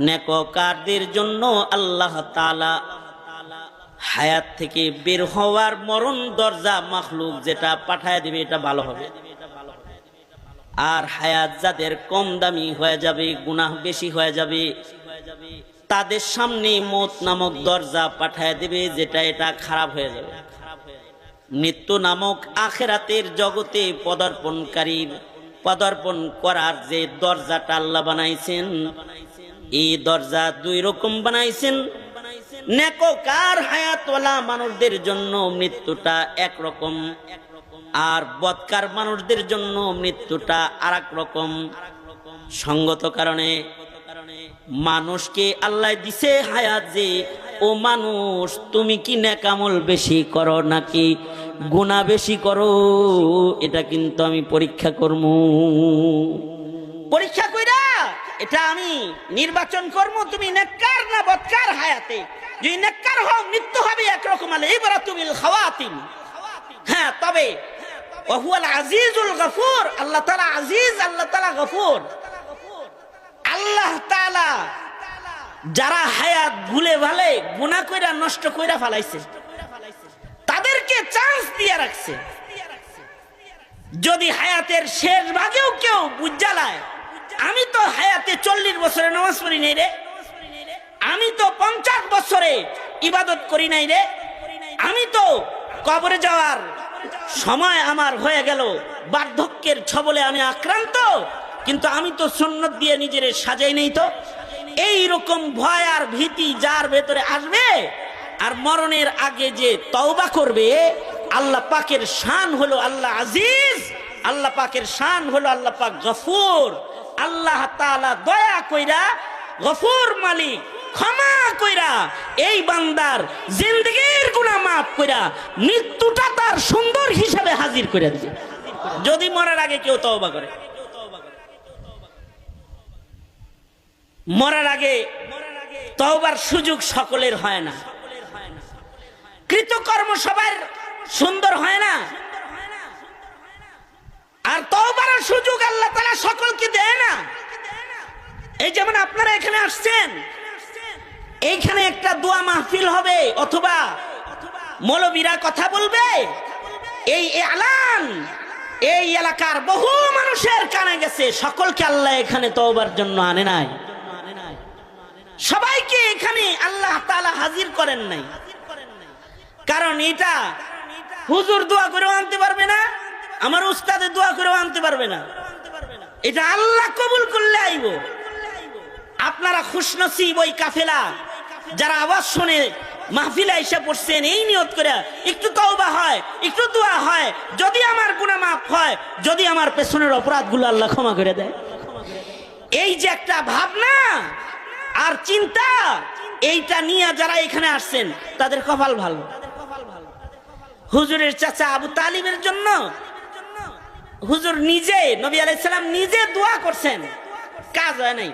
নেককারদের জন্য আল্লাহ তাআলা হায়াত থেকে বের হওয়ার মরণ দরজা মাখলুক যেটা পাঠায় দিবে এটা ভালো হবে। আর হায়াত যাদের কম দামি হয়ে যাবে, গুনাহ বেশি হয়ে যাবে, তাদের সামনে মৌত নামক দরজা পাঠায় দেবে যেটা এটা খারাপ হয়ে যাবে। মৃত্যু নামক আখিরাতের জগতে পদার্পণ করার যে দরজাটা আল্লাহ বানাইছেন, এই দরজা দুই রকম বানাইছেন। নেককার হায়াতওয়ালা মানুষদের জন্য মৃত্যুটা একরকম, আর বদকার মানুষদের জন্য মৃত্যুটা আরেক রকম। সঙ্গত কারণে মানুষকে আল্লাহ দিছে হায়াত যে, ও মানুষ তুমি কি নেক আমল বেশি করো নাকি গুনাহ বেশি করো, এটা কিন্তু আমি পরীক্ষা করব। পরীক্ষা কইরা এটা আমি নির্বাচন করব তুমি নেককার না বদকার হায়াতে। যদি নেককার হও মৃত্যু হবে একরকম, আল ইবরাতু বিল খাওয়াতিম। হ্যাঁ, তবে ওয়াহুয়াল আজিজুল গফুর, আল্লাহ তাআলা আজিজ, আল্লাহ তাআলা গফুর। আল্লাহ তাআলা যারা হায়াত ভুলে ভালে গুনাহ কইরা নষ্ট কইরা ফেলাইছে তাদেরকে চান্স দিয়ে রাখছে। যদি হায়াতের শেষ ভাগেও কেউ বুঝালায় আমি তো হায়াতে 40 বছরে নামাজ পড়ি নাই রে, আমি তো 50 বছরে ইবাদত করি নাই রে, আমি তো কবরে যাওয়ার সময় আমার হয়ে গেল, বার্ধক্যের ছবলে আমি আক্রান্ত, কিন্তু আমি তো সুন্নাত দিয়ে নিজের সাজাই নেই, তো এই রকম ভয় আর ভীতি যার ভেতরে আসবে আর মরণের আগে যে তওবা করবে, আল্লাহ পাকের শান হলো আল্লাহ আজিজ, আল্লাহ পাকের শান হলো আল্লাহ পাক গফুর। আল্লাহ তাআলা দয়া কইরা গফুর মালিক, ক্ষমা কইরা এই বান্দার জিন্দেগীর গুনাহ মাফ কইরা মৃত্যুটা তার সুন্দর হিসাবে হাজির করে দিবে যদি মরার আগে কেউ তওবা করে। মরার আগে তওবার সুযোগ সকলের হয় না, কৃতকর্ম সবার সুন্দর হয় না, আর তওবার সুযোগ আল্লাহ তাআলা সকলকে দেয় না। এই যেমন আপনারা এখানে আসছেন, এইখানে একটা দোয়া মাহফিল হবে অথবা মৌলবীরা কথা বলবে, এই এলান এই এলাকার বহু মানুষের কানে গেছে, সকলকে আল্লাহ এখানে তওবার জন্য আনে নাই, সবাইকে এখানে আল্লাহ তাআলা হাজির করেন নাই। কারণ এটা হুজুর দোয়া করেও আনতে পারবে না, আমার উস্তাদের দোয়া করেও আনতে পারবে না, এটা আল্লাহ কবুল করলে আইব। আপনারা খুশনসিব ওই কাফেলা যারা আওয়াজ শুনে মাহফিলে এসে পড়ছেন এই নিয়ত করে একটু তওবা হয়, একটু দোয়া হয়, যদি আমার গুনাহ মাফ হয়, যদি আমার পেছনের অপরাধগুলো আল্লাহ ক্ষমা করে দেয়। এই যে একটা ভাবনা আর চিন্তা, এইটা নিয়ে যারা এখানে আসছেন তাদের কপাল ভালো। হুজুরের চাচা আবু তালিবের জন্য হুজুর নিজে, নবী আলাইহিস সালাম নিজে দোয়া করছেন, কাজ হয় নাই।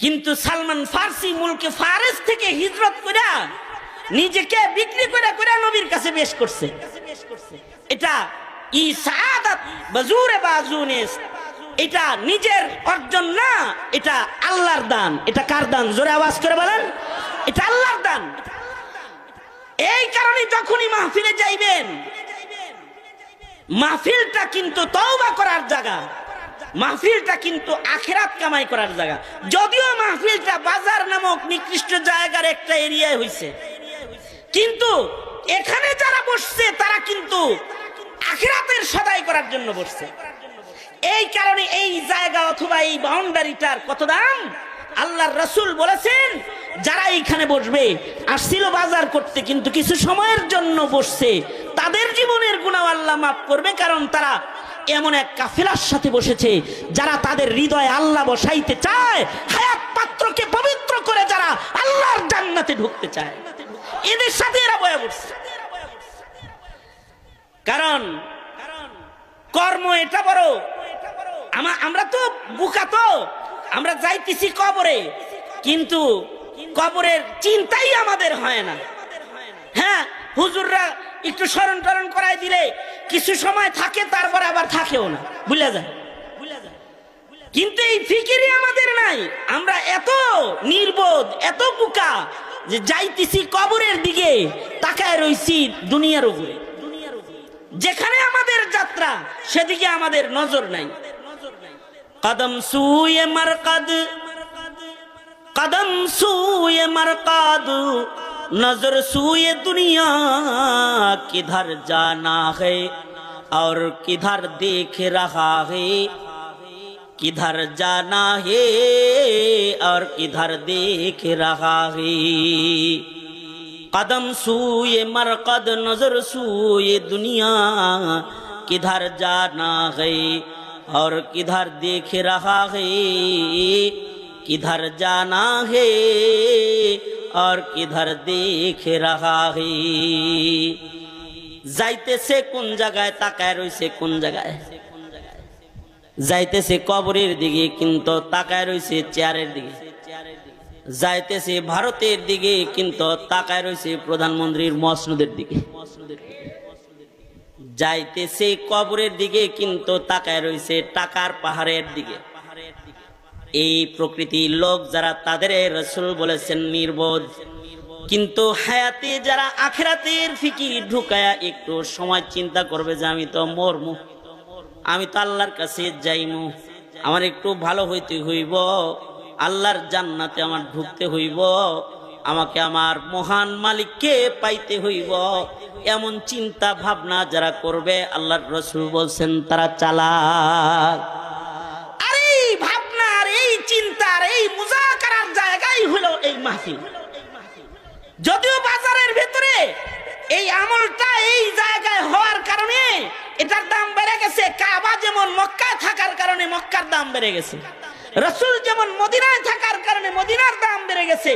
কিন্তু সালমান ফার্সি মুলকে ফারেস থেকে হিজরত করে নিজেকে বিক্রি করে করে নবীর কাছে পেশ করছে। এটা ই সাআদাত বাজুরে বাজুনেস, এটা নিজের অর্জন না, এটা আল্লাহর দান। এটা কার দান? জোরে আওয়াজ করে বলেন, এটা আল্লাহর দান। এই কারণে যখনই মাহফিলে যাইবেন, মাহফিলটা কিন্তু তওবা করার জায়গা, মাহফিলটা কিন্তু আখিরাত কামাই করার জায়গা। যদিও মাহফিলটা বাজার নামক নিকৃষ্ট জায়গার একটা এরিয়ায় হইছে, কিন্তু এখানে যারা বসছে তারা কিন্তু আখিরাতের সদাই করার জন্য বসছে। এই কারণে এই জায়গা অথবা এই বাউন্ডারিটার কত দাম আল্লাহর রাসূল বলেছেন, যারা এইখানে বসবে আসছিল বাজার করতে, কিন্তু কিছু সময়ের জন্য বসছে, তাদের জীবনের গুনাহ আল্লাহ মাফ করবে, কারণ তারা এমন এক কাফেলার সাথে বসেছে যারা তাদের হৃদয়ে আল্লাহ বসাইতে চায়, হায়াত পাত্রকে পবিত্র করে যারা আল্লাহর জান্নাতে ঢুকতে চায়, এদের সাথে এরা বয়া বসছে। কারণ কর্ম এটা বড়। আমরা তো বুকা, তো আমরা যাইতেছি কবরে, কিন্তু কবরের চিন্তাই আমাদের হয় না। হ্যাঁ, হুজুররা একটু স্মরণ টরণ করাই দিলে কিছু সময় থাকে, তারপরে আবার থাকেও না, ভুলে যায়। কিন্তু এই ফিকিরই আমাদের নাই। আমরা এত নির্বোধ, এত বুকা যে যাইতেছি কবরের দিকে, তাকায় রইছি দুনিয়ার উপরে। যেখানে আমাদের যাত্রা সেদিকে আমাদের নজর নাই। কদম সুয়ে মারকাদ, কদম সুয়ে মারকাদ, नजर सुए दुनिया किधर जाना है और किधर देख रहा है, किधर जाना है और किधर देख रहा है। कदम सुए मरकद नजर सुए दुनिया किधर जाना है और किधर देख रहा है, किधर जाना है और किधर देख रहा है। যাইতেছে কোন জায়গায়, তাকায় রইছে কোন জায়গায়? যাইতেছে কবরের দিকে, কিন্তু তাকায় রইছে চেয়ারের দিকে। যাইতেছে ভারতের দিকে, কিন্তু তাকায় রইছে প্রধানমন্ত্রীর মসনদের দিকে। যাইতেছে কবরের দিকে, কিন্তু তাকায় রইছে টাকার পাহাড়ের দিকে। এই প্রকৃতির লোক যারা, তাদের রাসূল বলেছেন নির্বোধ। কিন্তু হায়াতে যারা আখিরাতের ফিকির ঢুকায়া একটু সময় চিন্তা করবে যে আমি তো মরমু, আমি তো আল্লাহর কাছে যাইমু, আমার একটু ভালো হইতে হইব, আল্লাহর জান্নাতে আমার ঢুকতে হইব, আমাকে আমার মহান মালিককে পাইতে হইব, এমন চিন্তা ভাবনা যারা করবে, আল্লাহর রাসূল বলছেন তারা চালাক। চিন্তার এই মুজাকারার জায়গায় হলো এই মাহফিল। যদিও বাজারের ভিতরে এই আমলটা এই জায়গায় হওয়ার কারণে এটার দাম বেড়ে গেছে। কাবা যেমন মক্কায় থাকার কারণে মক্কার দাম বেড়ে গেছে, রাসূল যেমন মদিনায় থাকার কারণে মদিনার দাম বেড়ে গেছে।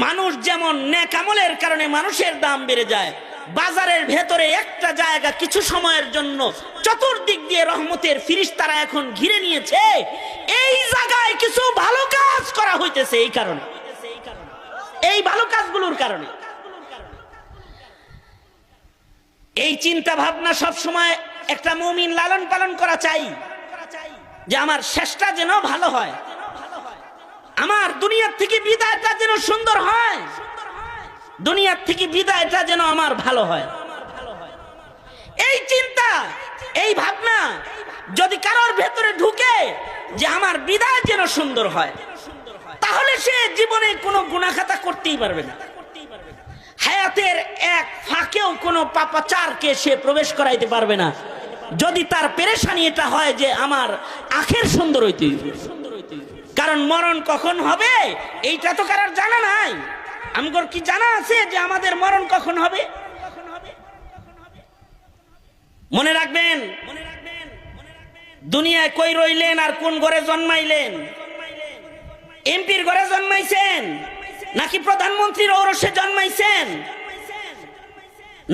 মানুষ যেমন নেক আমলের কারণে মানুষের দাম বেড়ে যায়। বাজারের ভেতরে একটা জায়গা কিছু সময়ের জন্য চতুর্দিক দিয়ে রহমতের ফিরিস্তারা এখন ঘিরে নিয়েছে, এই জায়গায় কিছু ভালো কাজ করা হইতেছে। এই কারণে, এই ভালো কাজগুলোর কারণে এই চিন্তা ভাবনা সব সময় একটা মুমিন লালন পালন করা চাই, যে আমার শেষটা যেন ভালো হয়, আমার দুনিয়ার থেকে বিদায়টা যেন সুন্দর হয়, দুনিয়ার থেকে বিদায়টা যেন আমার ভালো হয়। এই চিন্তা, এই ভাবনা যদি কারোর ভেতরে ঢুকে যে আমার বিদায় যেন সুন্দর হয়, তাহলে সে জীবনে কোনো গুনাহখাতা করতেই পারবে না। হায়াতের এক ফাঁকেও কোনো পাপাচারকে সে প্রবেশ করাইতে পারবে না, যদি তার পেরেশানি এটা হয় যে আমার আখের সুন্দর হইতে হইবে। কারণ মরণ কখন হবে এইটা তো কারোর জানা নাই। আমগর কি জানা আছে যে আমাদের মরণ কখন হবে? মনে রাখবেন, দুনিয়ায় কই রইলেন আর কোন ঘরে জন্মাইলেন? এমপির ঘরে জন্মাইছেন নাকি প্রধানমন্ত্রীর ঔরসে জন্মাইছেন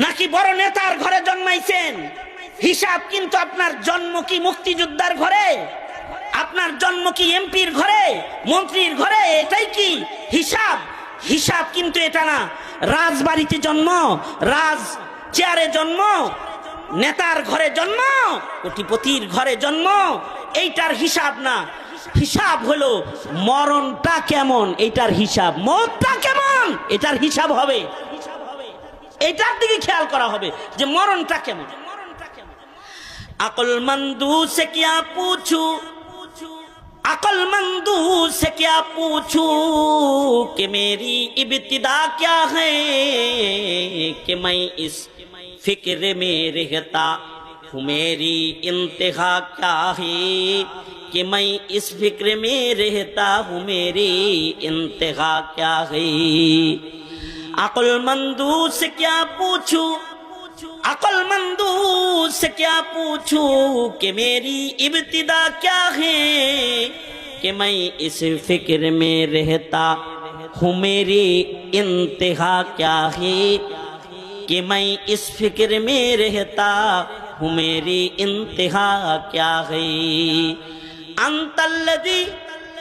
নাকি বড় নেতার ঘরে জন্মাইছেন? হিসাব কিন্তু আপনার জন্ম কি মুক্তিযোদ্ধার ঘরে? আপনার জন্ম কি এমপির ঘরে, মন্ত্রীর ঘরে? এটাই কি হিসাব? হিসাব কিন্তু এটা না। রাজবাড়িতে জন্ম, রাজ চেয়ারে জন্ম, নেতার ঘরে জন্ম, কোটিপতির ঘরে জন্ম, এইটার হিসাব না। হিসাব হলো মরণটা কেমন, এইটার হিসাব। মরণটা কেমন, এটার হিসাব হবে। এটার দিকে খেয়াল করা হবে যে মরণটা কেমন। अक्लमंदू से क्या पूछूं, अक्लमंदू से क्या पूछूं कि मेरी इब्तिदा क्या है, कि मैं इस फिक्र में रहता हूँ मेरी इंतहा क्या है, कि मैं इस फिक्र में रहता हूँ मेरी इंतहा क्या है। अक्लमंदू से क्या पूछूं, अक्लमंदू से क्या पूछूं कि मेरी इब्तिदा क्या है, कि मैं इस फिक्र में रहता हूँ मेरी इंतहा क्या है, कि मैं इस फिक्र में रहता हूँ मेरी इंतहा क्या है। अंतल्लज़ी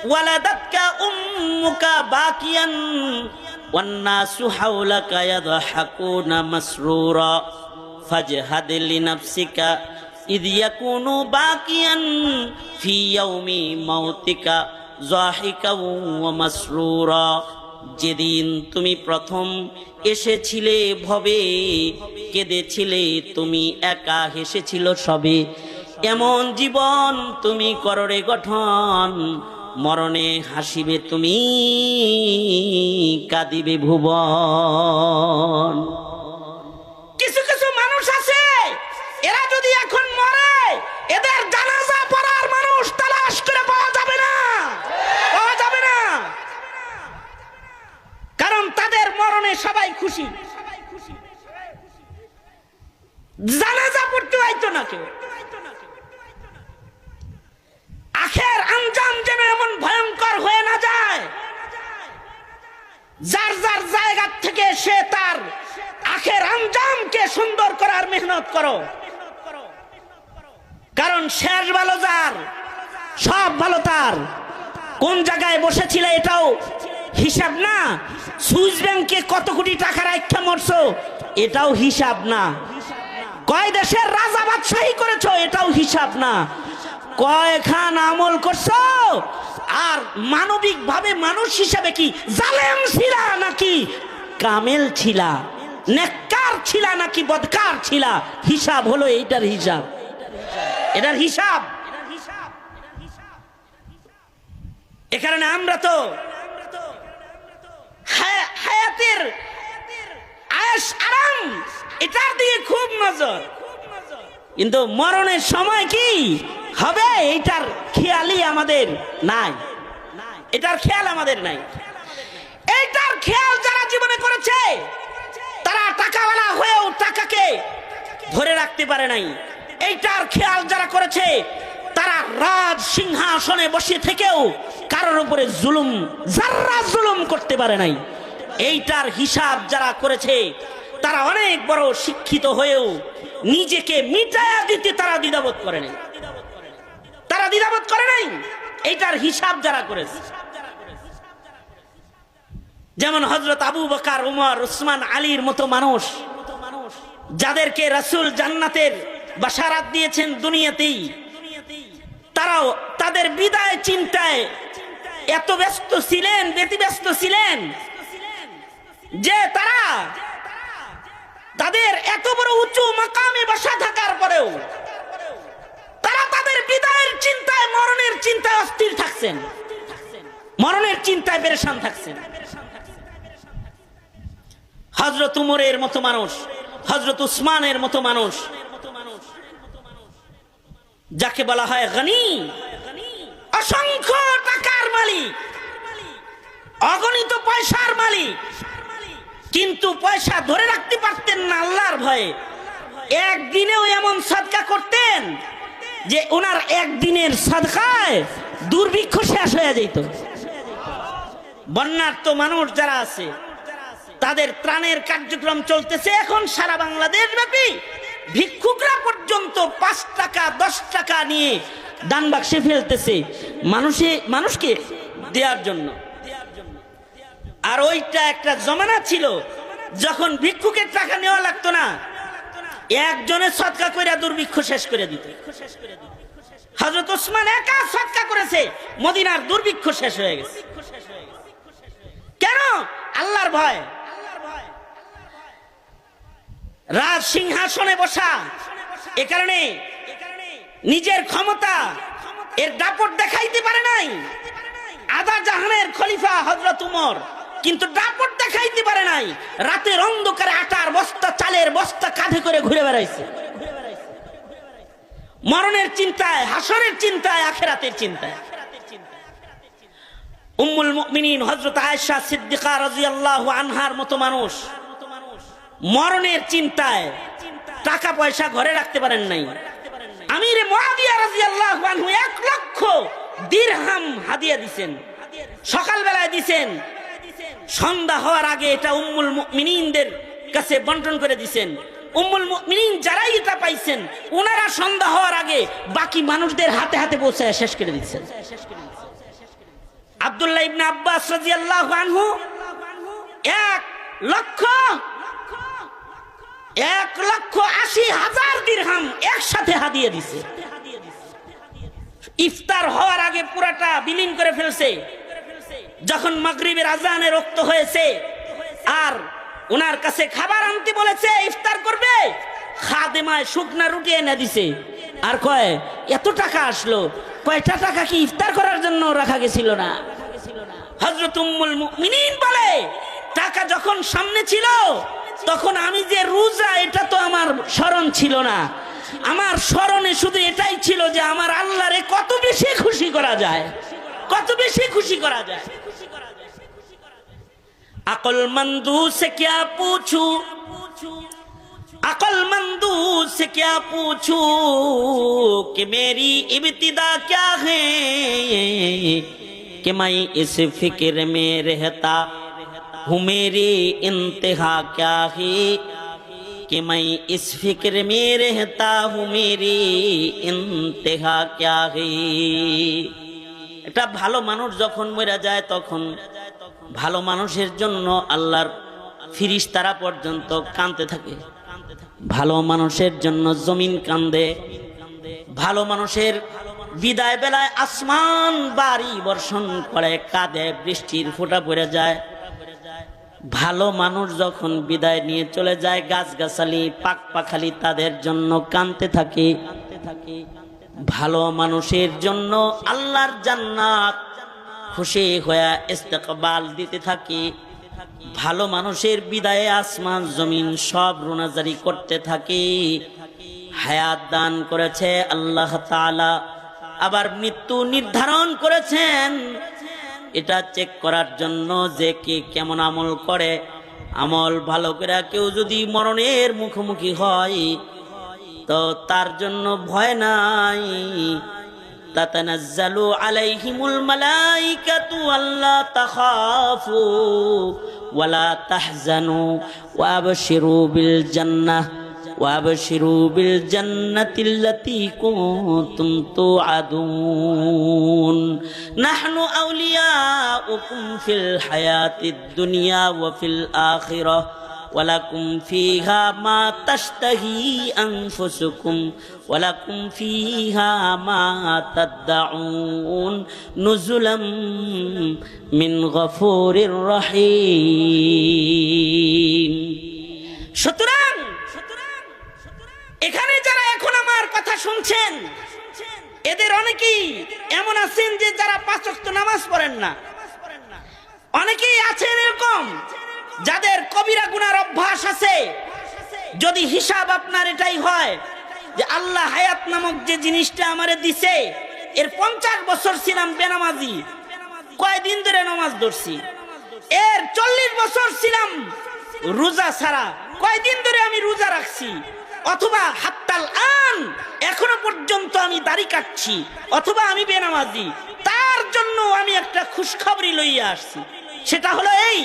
वलदतका उम्मुका बाकियन वन्नासु हौलका यदहकूना मसरूरा फजहद लिनफ्सिका इद यकूनु बाकियन फी यौमी मौतिका ज़ाहिका व मसरूरा। যেদিন তুমি প্রথম এসেছিলে ভবে, কেঁদেছিলে তুমি একা, হেসেছিল সবে, এমন জীবন তুমি কররে গঠন, মরণে হাসিবে তুমি, কাঁদিবে ভুবন। কিছু কিছু মানুষ আছে, এরা যদি এখন মরে, এদের জানাজা পড়ার মানুষ তালাশ করে পাওয়া যাবে না, পাওয়া যাবে না। কারণ তাদের মরণে সবাই খুশি, জানাজা পড়তে হইতো না কেউ। আখের আঞ্জাম যেন এমন ভয়ঙ্কর হয়ে না যায়, যার যার জায়গা থেকে সে তার আখের আঞ্জামকে সুন্দর করার মেহনত করো। কারণ শেষ ভালো যার, সব ভালো তার। কোন জায়গায় বসেছিলে এটাও হিসাব না। সুইস ব্যাংকে কত কোটি টাকা রাখা মরছো, এটাও হিসাব না। কয় দেশের রাজা বাদশাহী করেছো, এটাও হিসাব না। কয়খান আমল করছো, আর মানবিক ভাবে মানুষ হিসাবে কি জালেম ছিলা নাকি কামেল ছিলা, নেককার ছিলা নাকি বদকার ছিলা, হিসাব হলো এইটার হিসাব, এটার হিসাব। এ কারণে আমরা তো হায়াতের আয়েশ আরাম এটার দিকে খুব নজর, কিন্তু মরণের সময় কি হবে এইটার খেয়ালই আমাদের নাই, এটার খেয়াল আমাদের নাই। এইটার খেয়াল যারা জীবনে করেছে তারা টাকাওয়ালা হয়েও টাকাকে ধরে রাখতে পারে নাই। এইটার খেয়াল যারা করেছে তারা রাজ সিংহাসনে বসে থেকেও কারোর উপরে জুলুম, যারা জুলুম করতে পারে নাই। এইটার হিসাব যারা করেছে তারা অনেক বড় শিক্ষিত হয়েও নিজেকে মিটায়া দিতে তারা দ্বিধাবোধ করে নাই, তারা দ্বিধাবোধ করে নাই। এইটার হিসাব যারা করেছে, যেমন হযরত আবু বকর, উমর, উসমান, আলীর মতো মানুষ, যাদেরকে রাসূল জান্নাতের বাশারাত দিয়েছেন দুনিয়াতেই, তারাও তাদের বিদায় চিন্তায় এত ব্যস্ত ছিলেন, ব্যতিব্যস্ত ছিলেন যে তারা তাদের এত বড় উঁচু মাকামে বসা থাকার পরেও তারা তাদের বিদায়ের চিন্তায়, মরণের চিন্তায় অস্থির থাকছেন, মরণের চিন্তায় পেরেশান থাকছেন। হযরত উমরের মতো মানুষ, হযরত উসমানের মতো মানুষ, যাকে বলা হয় গনি, অসংখ্য টাকার মালিক, অগণিত পয়সার মালিক, কিন্তু পয়সা ধরে রাখতে পারতেন না আল্লাহর ভয়ে। একদিনেও এমন সাদকা করতেন যে ওনার একদিনের সাদকায় দুর্ভিক্ষ শেষ হয়ে যেত। বন্যার্ত মানুষ যারা আছে তাদের ত্রাণের কার্যক্রম চলতেছে এখন সারা বাংলাদেশ ব্যাপী। ভিক্ষুকরা পর্যন্ত 5 টাকা 10 টাকা নিয়ে দান বাক্সে ফেলতেছে মানুষকে দেওয়ার জন্য। আর ওইটা একটা জমানা ছিল যখন ভিক্ষুকের টাকা নেওয়া লাগতো না, একজনের সদকা কইরা দুর্ভিক্ষ শেষ করে দিত। হযরত ওসমান একা সদকা করেছে, মদিনার দুর্ভিক্ষ শেষ হয়ে গেছে। কেন? আল্লাহর ভয়। রাজ সিংহাসনে বসা, এ কারণে নিজের ক্ষমতা এর দাপট দেখাইতে পারে নাই। আদা জাহানের খলিফা হযরত উমর কিন্তু দাপট দেখাইতে পারে নাই। রাতের অন্ধকারে আটার বস্তা, চালের বস্তা কাঁধে করে ঘুরে বেড়াইছে, মরণের চিন্তায়, হাসরের চিন্তায়, আখিরাতের চিন্তায়। উম্মুল মুমিনিন হযরত আয়েশা সিদ্দিকা রাদিয়াল্লাহু আনহার মতো মানুষ মরণের চিন্তায় টাকা পয়সা ঘরে রাখতে পারেন নাই। আমির মুআবিয়া রাদিয়াল্লাহু আনহু 1 লক্ষ দিরহাম হাদিয়া দিবেন, সকাল বেলায় দিবেন, সন্ধ্যা হওয়ার আগে এটা উম্মুল মুমিনিনদের কাছে বন্টন করে দিবেন। উম্মুল মুমিনিন যারাই এটা পাইছেন ওনারা সন্ধ্যা হওয়ার আগে বাকি মানুষদের হাতে হাতে পৌঁছায় শেষ করে দিচ্ছেন। আব্দুল্লাহ ইবনে আব্বাস রাদিয়াল্লাহু আনহু 1,80,000 দিরহাম একসাথে হাদিয়া দিছে। ইফতার হওয়ার আগে পুরাটা বিলীন করে ফেলছে। যখন মাগরিবের আজানের রক্ত হয়েছে আর ওনার কাছে খাবার আনতে বলেছে, ইফতার করবে, খাদেমায় শুকনা রুটি এনে দিছে। আর কয় এত টাকা আসলো, কয়টা টাকা কি ইফতার করার জন্য রাখা গেছিল না? হযরত উম্মুল মুমিনিন বলে, টাকা যখন সামনে ছিল তখন আমি যে রোজা এটা তো আমার স্মরণ ছিল না। আমার স্মরণে শুধু এটাই ছিল যে আমার আল্লাহরে কত বেশি খুশি করা যায়, কত বেশি খুশি করা যায়। अक्लमंदू से क्या पूछूं, अक्लमंदू से क्या पूछूं कि मेरी इब्तिदा क्या है, कि मैं इस फिक्र में रहता हूँ मेरी इंतहा क्या है, कि मैं इस फिक्र में रहता हूँ मेरी इंतहा क्या है। একটা ভালো মানুষ যখন মরে যায় তখন ভালো মানুষের জন্য আল্লাহর ফিরিস্তারা পর্যন্ত কাঁদতে থাকে। ভালো মানুষের জন্য জমিন কান্দে। ভালো মানুষের বিদায় বেলায় আসমান বাড়ি বর্ষণ করে, কাঁদে, বৃষ্টির ফোঁটা পড়ে যায়। ভালো মানুষ যখন বিদায় নিয়ে চলে যায়, গাছগাছালি, পাক পাখালি তাদের জন্য কাঁদতে থাকে। ভালো মানুষের জন্য আল্লাহর জান্নাত খুশি হয়ে ইস্তেকবাল দিতে থাকি। ভালো মানুষের বিদায়ে আসমান জমিন সব রোনাজারি করতে থাকে। হায়াত দান করেছে আল্লাহ তাআলা, আবার মৃত্যু নির্ধারণ করেছেন এটা চেক করার জন্য যে কে কেমন আমল করে। আমল ভালো করে কেউ যদি মরণের মুখোমুখি হয় তো তার জন্য ভয় নাই। তাতানাজ্জালু আলাইহিমুল মালাইকাতু আল্লা তাখাফু ওয়ালা তাহজানু ওয়াবশিরু বিল জান্নাহ ওয়াবশিরু বিল জান্নাতিল্লাতী কুনতুম তুআদুন নাহনু আউলিয়াউকুম ফিল হায়াতিদ দুনিয়া ওয়া ফিল আখিরাহ ওয়ালাকুম ফিহা মা তাশতাহি আনফুসুকুম ওয়ালাকুম ফিহা মা তাদউন নুজুলাম মিন গফুরির রহিম। সুতরাং এখানে যারা এখন আমার কথা শুনছেন এদের অনেকেই এমন আছেন যে যারা 5 ওয়াক্ত নামাজ পড়েন না। অনেকেই আছেন এরকম যাদের কবিরা গুনার অভ্যাস আছে। যদি হিসাব আপনার এটাই হয় যে আল্লাহ হায়াত নামক যে জিনিসটা আমারে দিছে, এর 50 বছর ছিলাম বেনামাজি, কয়দিন ধরে নামাজ ধরছি। এর 40 বছর ছিলাম রোজা ছাড়া, কয়দিন ধরে আমি রোজা রাখছি। অথবা হাত্তাল আন এখনো পর্যন্ত আমি দাড়ি কাটছি, অথবা আমি বেনামাজি। তার জন্য আমি একটা খুশখবরি লইয়া আসছি। সেটা হলো এই,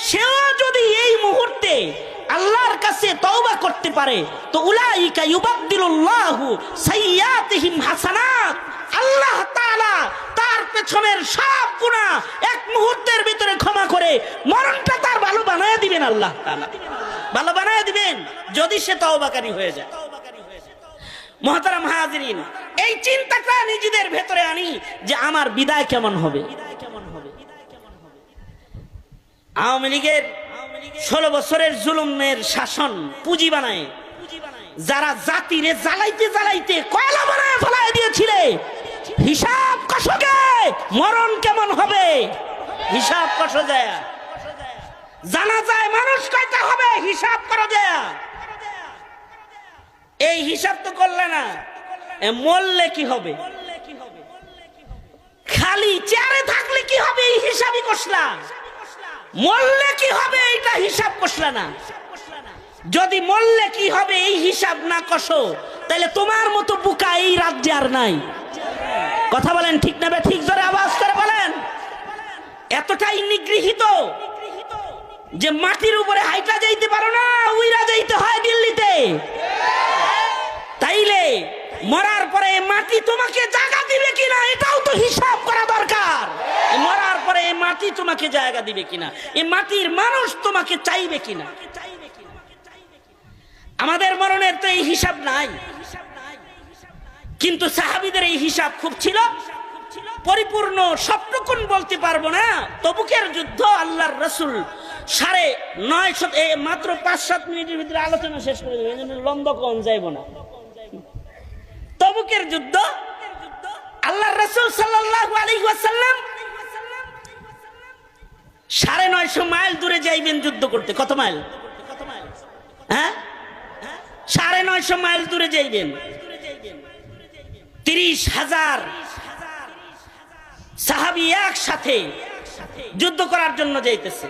সেও যদি এই মুহূর্তে আল্লাহর কাছে তওবা করতে পারে তো উলাইকা ইউবাদদিলুল্লাহু সাইয়্যাতিহিম হাসানাত, আল্লাহ তাআলা তার পেছনের সব গুনাহ এক মুহূর্তের ভিতরে ক্ষমা করে মরণটা তার ভালো বানায় দিবেন। আল্লাহ তাআলা ভালো বানায় দিবেন যদি সে তওবাকারী হয়ে যায়। মুহতারাম হাজিরিন, এই চিন্তাটা নিজেদের ভেতরে আনি যে আমার বিদায় কেমন হবে। আওয়ামী লীগের 16 বছরের জুলুমের শাসন পুঁজি বানায় যারা জাতিরে জ্বালাইতে জ্বালাইতে কয়লা বানায় ফেলায় দিয়েছিলে, হিসাব কষকে মরণ কেমন হবে হিসাব কষ যায়। জানা যায় মানুষ কয়টা হবে হিসাব করা যায়। এই হিসাব তো করলে না, মরলে কি হবে, খালি চেয়ারে থাকলে কি হবে এই হিসাবই কষলা, মরলে কি হবে এইটা হিসাব কষলা না। যদি মরলে কি হবে এই হিসাব না কষো তাহলে তোমার মতো বোকা এই রাজ্যে আর নাই। কথা বলেন ঠিক না? ঠিক জোরে আওয়াজ করে বলেন। এতটাই নিগৃহীত যে মাটির উপরে হাইটা যাইতে পারো না, উইরা যাইতে হয় দিল্লিতে। তাইলে মরার পরে মাটি তোমাকে জায়গা দিবে কিনা এটাও তো হিসাব করা দরকার। মরার পরে মাটি তোমাকে জায়গা দিবে কিনা, এই মাটির মানুষ তোমাকে চাইবে কিনা। আমাদের মরণের তো এই হিসাব নাই, কিন্তু সাহাবীদের এই হিসাব খুব ছিল। পরিপূর্ণ সবটুকুন বলতে পারবো না। তবুকের যুদ্ধ আল্লাহর রাসূল 9:30 মাত্র 5-7 মিনিটের ভিতরে আলোচনা শেষ করে দেবে, এই জন্য লম্বা কম যাইব না। তবুকের যুদ্ধ আল্লাহর রাসূল সাল্লাল্লাহু আলাইহি ওয়াসাল্লাম 950 মাইল দূরে যাইবেন যুদ্ধ করতে। কত মাইল? হ্যাঁ, 950 মাইল দূরে যাইবেন। 30,000 সাহাবী একসাথে যুদ্ধ করার জন্য যাইতেছে।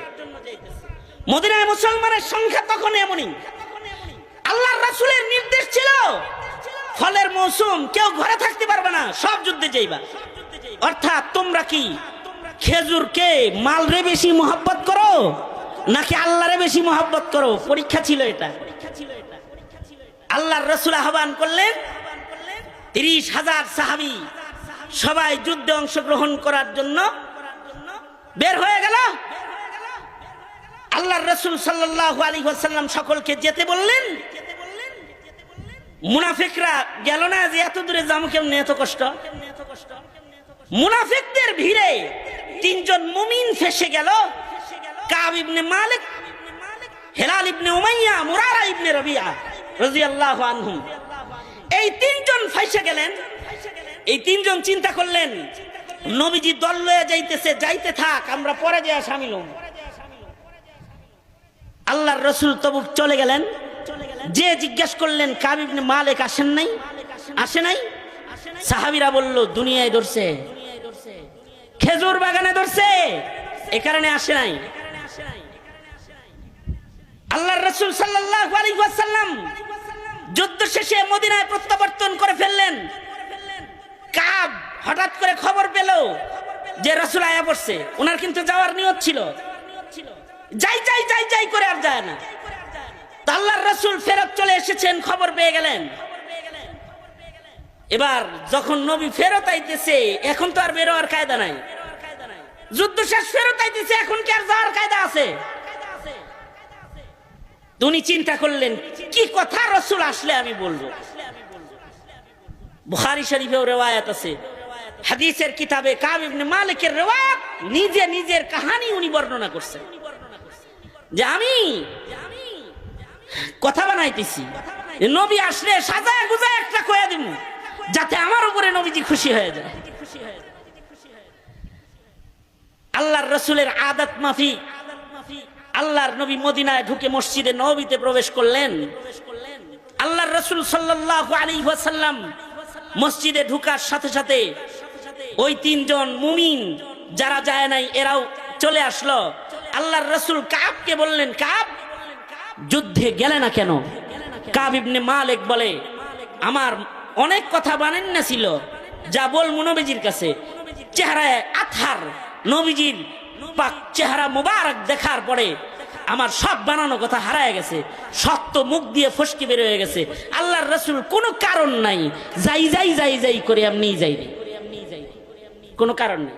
মদিনায় মুসলমানের সংখ্যা তখন এমনই। আল্লাহর রাসূলের নির্দেশ ছিল ফলের মৌসুম, কেউ ঘরে থাকতে পারবে না, সব যুদ্ধে যাইবা। অর্থাৎ তোমরা কি খেজুরকে মালরে বেশি মহব্বত করো নাকি আল্লাহরে বেশি মহব্বত করো? পরীক্ষা ছিল এটা। আল্লাহর রাসূল আহ্বান করলেন, 30,000 সাহাবী সবাই যুদ্ধে অংশগ্রহণ করার জন্য বের হয়ে গেল। আল্লাহর রাসূল সাল্লাল্লাহু আলাইহি ওয়াসাল্লাম সকলকে যেতে বললেন। মুনাফিকরা গেল না, যে এত দূরে যাবো কেমনে, এত কষ্ট। মুনাফিকদের ভিড়ে 3 জন মুমিন ফেসে গেল, কাব ইবনে মালিক, হেলাল ইবনে উমাইয়া, মুরারা ইবনে রবিয়া রাদিয়াল্লাহু আনহুম। এই 3 জন ফাইসে গেলেন। এই 3 জন চিন্তা করলেন নবীজি দল লয়ে যাইতেছে, যাইতে থাক, আমরা পরে যাওয়া শামিল হব। আল্লাহর রাসূল তবুক চলে গেলেন। যে জিজ্ঞেস করলেন কাব ইবনে মালিক আসেন নাই, আসে নাই? সাহাবীরা বলল দুনিয়ায় ধরছে, খেজুর বাগানে ধরছে, এ কারণে আসে নাই। আল্লাহর রাসূল সাল্লাল্লাহু আলাইহি ওয়াসাল্লাম যুদ্ধ শেষে মদিনায় প্রত্যাবর্তন করে ফেললেন। কাব হঠাৎ করে খবর পেল যে রাসূল আয়া পড়ছে। ওনার কিন্তু যাওয়ার নিয়ত ছিল, যাই যাই যাই যাই করে আর যায় না। আল্লাহর রাসূল ফেরত চলে এসেছেন, খবর পেয়ে গেলেন। এবার যখন নবী ফেরত আইতেছে, এখন তো আর বেরোয়ার কায়দা নাই। যুদ্ধ শেষ, ফেরত আইতেছে, এখন কি আর যাওয়ার কায়দা আছে? উনি চিন্তা করলেন কি কথা রাসূল আসলে আমি বলবো। বুখারী শরীফেও রিওয়ায়াত আছে, হাদিসের কিতাবে কাব ইবনে মালিকের রিওয়ায়াত, নিজের কাহিনী উনি বর্ণনা করছেন যে আমি কথা বানাইতেছি, নবী আসলে সাজায় গুজায় একটা কয়া দিব যাতে আমার উপরে নবীজি খুশি হয়ে যায়। আল্লাহর রাসূলের আদত মাফিক আল্লাহর নবী মদিনায় ঢুকে মসজিদে নববীতে প্রবেশ করলেন। আল্লাহর রাসূল সাল্লাল্লাহু আলাইহি ওয়াসাল্লাম মসজিদে ঢোকার সাথে সাথে ওই 3 জন মুমিন যারা যায় নাই এরাও চলে আসলো। আল্লাহর রাসূল কাবকে বললেন, কাব যুদ্ধে গেলে না কেন? কাব ইবনে মালিক বলে, আমার অনেক কথা বানান না ছিল, যা বলবো নবীজির কাছে। চেহারায় আতহার, নবীজির পাক চেহারা মুবারক দেখার পরে আমার সব বানানো কথা হারায় গেছে, সত্য মুখ দিয়ে ফসকে বের হয়ে গেছে। আল্লাহর রাসূল কোনো কারণ নাই, যাই যাই যাই যাই করে এমনি যাই। কোনো কারণ নেই।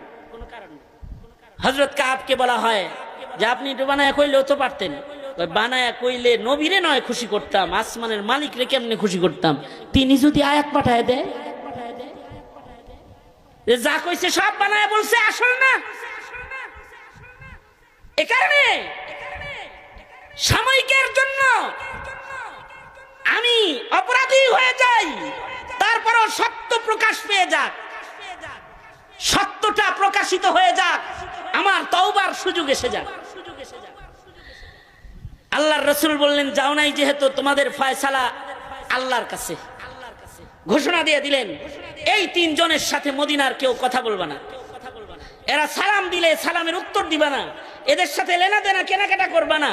হযরত কাবকে বলা হয় যে আপনি একটু বানায় কইলেও তো পারতেন। বানায় কইলে নবীরে নয় খুশি করতাম, আসমানের মালিকরে কেমনে খুশি করতাম? তিনি যদি আয়াত পাঠায় দেয়, যা কইছে সব বানায় বলছে, আসল না। এ কারণে সাময়িকের জন্য আমি অপরাধী হয়ে যাই, তারপরও সত্য প্রকাশ পেয়ে যাক, সত্যটা প্রকাশিত হয়ে যাক, আমার তওবার সুযোগ এসে যাক। আল্লাহর রাসূল বললেন, যাও নাই যেহেতু তোমাদের ফয়সালা আল্লাহর কাছে। ঘোষণা দিয়ে দিলেন, এই তিনজনের সাথে মদিনার কেউ কথা বলবে না। এরা সালাম দিলে সালামের উত্তর দিবা না, এদের সাথে লেনা দেনা কেনাকাটা করবা না,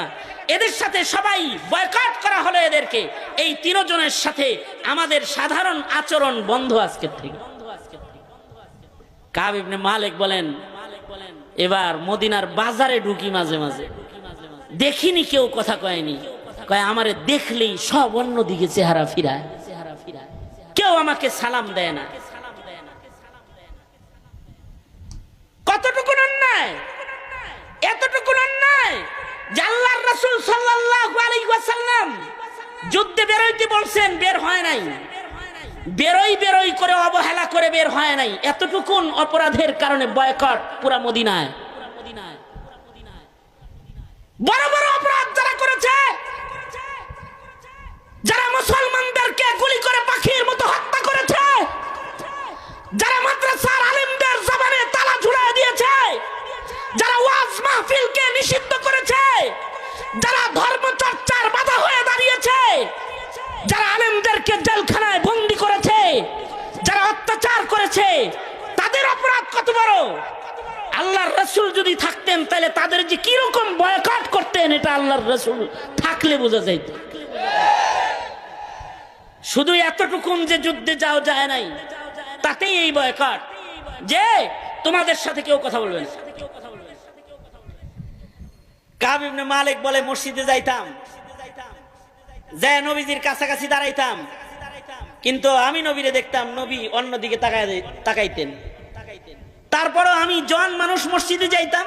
এদের সাথে সবাই বয়কট করা হলো। এদেরকে এই তিনজনের সাথে আমাদের সাধারণ আচরণ বন্ধ আজকের থেকে। কাব ইবনে মালিক বলেন, এবার মদিনার বাজারে ঢুকি মাঝে মাঝে, দেখিনি কেউ কথা কয়নি, কয় আমারে দেখলেই সব অন্যদিকে চেহারা ফিরায়, কেউ আমাকে সালাম দেয় না। কতটুকু অন্যায়, এতটুকু অন্যায় যে আল্লাহর রাসূল সাল্লাল্লাহু আলাইহি ওয়াসাল্লাম যুদ্ধে বেরোইতে বলছেন, বের হয় নাই, বেরোই করে অবহেলা করে বের হয় নাই। এতটুকুন অপরাধের কারণে বয়কট পুরা মদিনায়। বড় বড় অপরাধ যারা করেছে, যারা মুসলমানদেরকে গুলি করে পাখির মতো হত্যা করেছে, যারা মাদ্রাসার আলেমদের জবানে তালা ঝুলিয়ে দিয়েছে, যারা ওয়াজ মাহফিলকে নিষিদ্ধ করেছে, যারা ধর্মচর্চার বাধা হয়ে দাঁড়িয়েছে, যারা আলেমদেরকে জেলখানায় বন্দী করেছে, যারা অত্যাচার করেছে, তাদের অপরাধ কত বড়! আল্লাহর রাসূল যদি থাকতেন তাহলে তাদের যে কি রকম বয়কট করতেন, এটা আল্লাহর রাসূল থাকলে বোঝা যাইত। শুধু এতটুকুন যে যুদ্ধে যাও যায় নাই, তাতেই এই বয়কট যে তোমাদের সাথে কেউ কথা বলবে না। কাব ইবনে মালিক বলে, মসজিদে যাইতাম, যায় নবীজির কাছাকাছি দাঁড়াইতাম, কিন্তু আমি নবীরে দেখতাম নবী অন্যদিকে তাকাইতেন। তারপরও আমি জন মানুষ মসজিদে যাইতাম।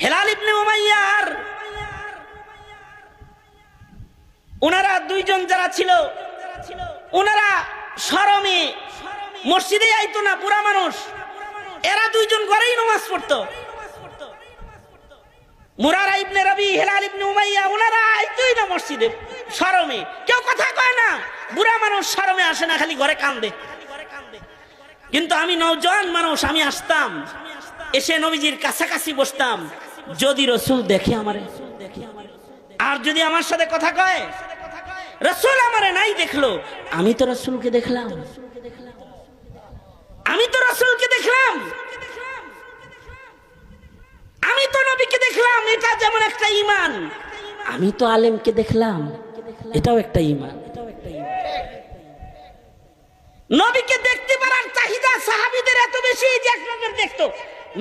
হেলাল ইবনে উমাইয়া আর ওনারা দুইজন যারা ছিল, ওনারা শরমে মসজিদে আইতো না, বুড়া মানুষ, এরা দুইজন ঘরেই নামাজ পড়তো। মুরারা ইবনে রবি, হেলাল ইবনে উমাইয়া, ওনারা আইতোই না মসজিদে, শরমে, কেউ কথা কয় না। বুড়া মানুষ শরমে আসে না, খালি ঘরে কান্দে। কিন্তু আমি নওজোয়ান মানুষ, আমি আসতাম, এসে নবীজির কাছাকাছি বসতাম। যদি রাসূল দেখে আমারে, আর যদি আমার সাথে কথা কয়, রাসূল আমারে নাই দেখলো, আমি তো রাসূলকে দেখলাম, আমি তো রাসূলকে দেখলাম, আমি তো নবীকে দেখলাম। এটা যেমন একটা ঈমান, আমি তো আলেমকে দেখলাম, এটাও একটা ঈমান। নবীকে দেখতে পারার চাহিদা সাহাবীদের এত বেশি যে এক নজর দেখতো,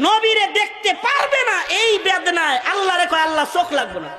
নবীরে দেখতে পারবে না, এই বেদনায় আল্লাহরে কয়, আল্লাহ চোখ লাগবে না।